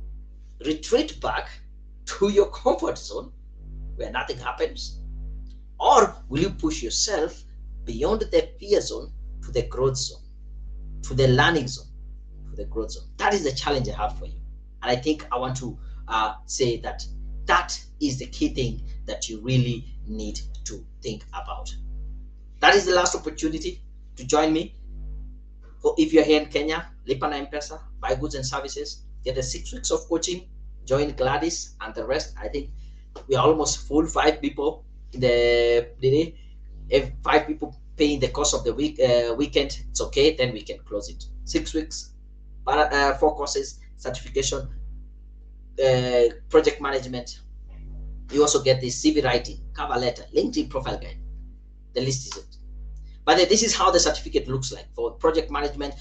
retreat back to your comfort zone where nothing happens? Or will you push yourself beyond the fear zone to the growth zone, to the learning zone, to the growth zone? That is the challenge I have for you. And I think I want to say that that is the key thing that you really need to think about. That is the last opportunity to join me. If you're here in Kenya, Lipa na M-Pesa, buy goods and services, get the 6 weeks of coaching, join Gladys and the rest. I think we are almost full, 5 people in the day. If 5 people paying the cost of the weekend, it's okay, then we can close it. 6 weeks, 4 courses, certification, project management. You also get the CV writing, cover letter, LinkedIn profile guide. The list is it. But this is how the certificate looks like. For project management,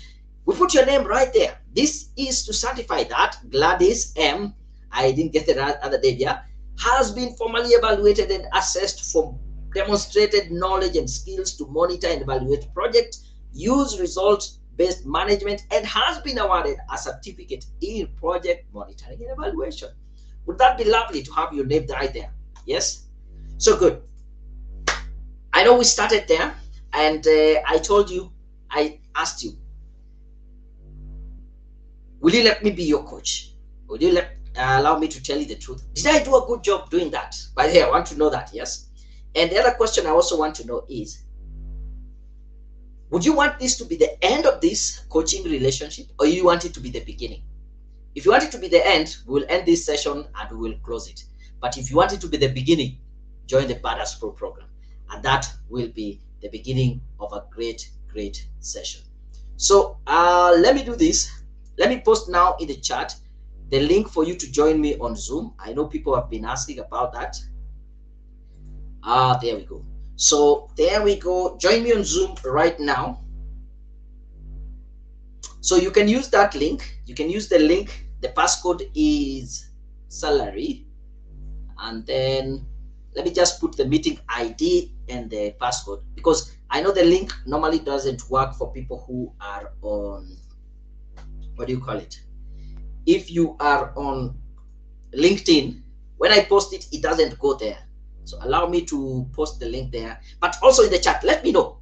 we put your name right there. This is to certify that Gladys M, I didn't get the other day, yeah, has been formally evaluated and assessed for demonstrated knowledge and skills to monitor and evaluate projects, use results-based management, and has been awarded a certificate in project monitoring and evaluation. Would that be lovely to have your name right there? Yes? So good. I know we started there, and I asked you, will you let me be your coach? Will you allow me to tell you the truth? Did I do a good job doing that? By the way, I want to know that, yes? And the other question I also want to know is, would you want this to be the end of this coaching relationship, or you want it to be the beginning? If you want it to be the end, we will end this session and we will close it. But if you want it to be the beginning, join the Badass Pro program, and that will be the beginning of a great session. So let me do this. Let me post now in the chat the link for you to join me on Zoom. I know people have been asking about that. There we go. So there we go. Join me on Zoom right now. So you can use that link. You can use the link. The passcode is salary, and then let me just put the meeting ID and the passcode, because I know the link normally doesn't work for people who are on, what do you call it? If you are on LinkedIn, when I post it, it doesn't go there. So allow me to post the link there, but also in the chat, let me know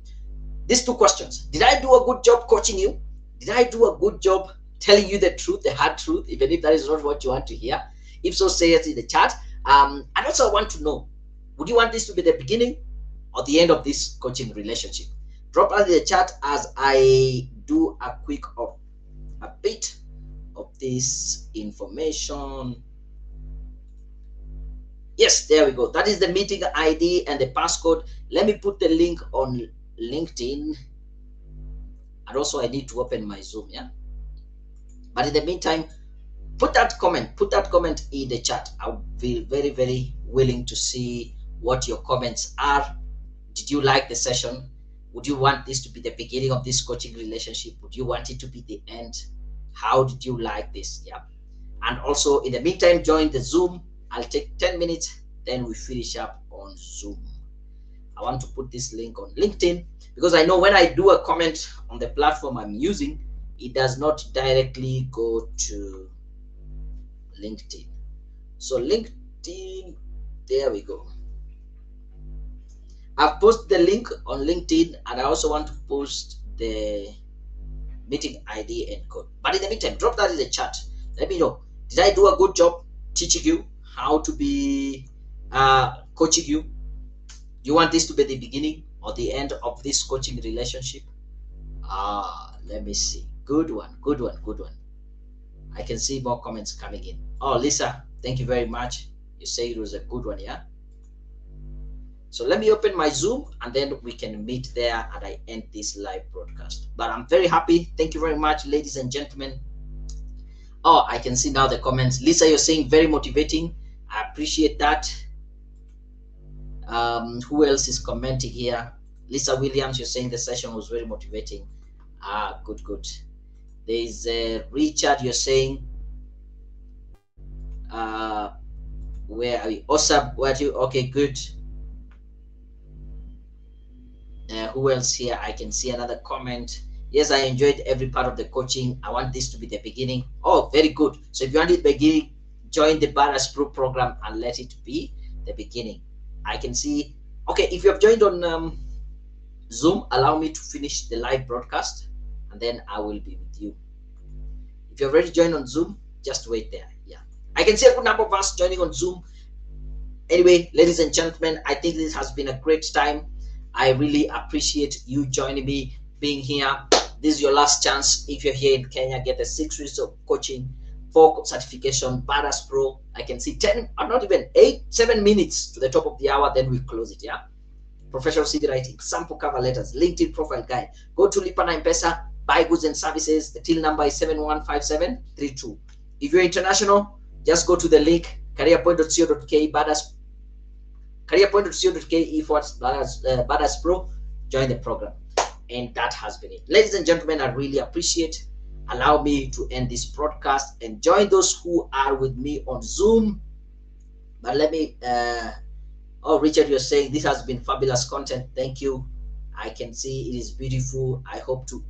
these two questions. Did I do a good job coaching you? Did I do a good job telling you the truth, the hard truth, even if that is not what you want to hear? If so, say it in the chat. And also I want to know, would you want this to be the beginning or the end of this coaching relationship? Drop out in the chat as I do a quick a bit of this information. Yes, there we go. That is the meeting ID and the passcode. Let me put the link on LinkedIn. And also I need to open my Zoom, yeah? But in the meantime, put that comment in the chat. I'll be very willing to see what your comments are. Did you like the session? Would you want this to be the beginning of this coaching relationship? Would you want it to be the end? How did you like this? Yeah. And also in the meantime, join the Zoom. I'll take 10 minutes, then we finish up on Zoom. I want to put this link on LinkedIn, because I know when I do a comment on the platform I'm using, it does not directly go to LinkedIn. So LinkedIn, there we go. I've posted the link on LinkedIn, and I also want to post the meeting ID and code. But in the meantime, drop that in the chat. Let me know, did I do a good job teaching you how to be coaching you? Do you want this to be the beginning or the end of this coaching relationship? Let me see. Good one. I can see more comments coming in. Oh, Lisa, thank you very much. You say it was a good one, yeah? So let me open my Zoom, and then we can meet there, and I end this live broadcast. But I'm very happy. Thank you very much, ladies and gentlemen. Oh, I can see now the comments. Lisa, you're saying very motivating. I appreciate that. Who else is commenting here? Lisa Williams, you're saying the session was very motivating. Good. There's Richard, you're saying where are we? Awesome. Where are you? Okay, good. Who else here? I can see another comment. Yes, I enjoyed every part of the coaching. I want this to be the beginning. Oh, very good. So if you want it beginning, join the Badass Pro program and let it be the beginning. I can see. Okay, if you have joined on Zoom, allow me to finish the live broadcast, and then I will be with you. If you've already joined on Zoom, just wait there. Yeah, I can see a good number of us joining on Zoom. Anyway, ladies and gentlemen, I think this has been a great time. I really appreciate you joining me, being here. This is your last chance. If you're here in Kenya, get the 6 weeks of coaching, 4 certification, Badass Pro. I can see 10, or not even 7 minutes to the top of the hour, then we close it, yeah? Professional CV writing, sample cover letters, LinkedIn profile guide. Go to Lipa na M-Pesa, buy goods and services. The till number is 715732. If you're international, just go to the link, careerpoint.co.ke, careerpoint.co.ke/Badass Pro, join the program. And that has been it. Ladies and gentlemen, I really appreciate. Allow me to end this broadcast and join those who are with me on Zoom. But let me, oh, Richard, you're saying this has been fabulous content. Thank you. I can see it is beautiful. I hope to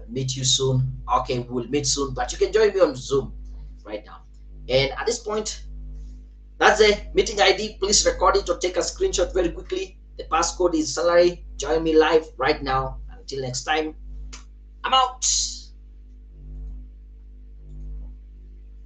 meet you soon. Okay, we'll meet soon, but you can join me on Zoom right now. And at this point, that's a meeting ID. Please record it or take a screenshot very quickly. The passcode is salary. Join me live right now. Until next time, I'm out.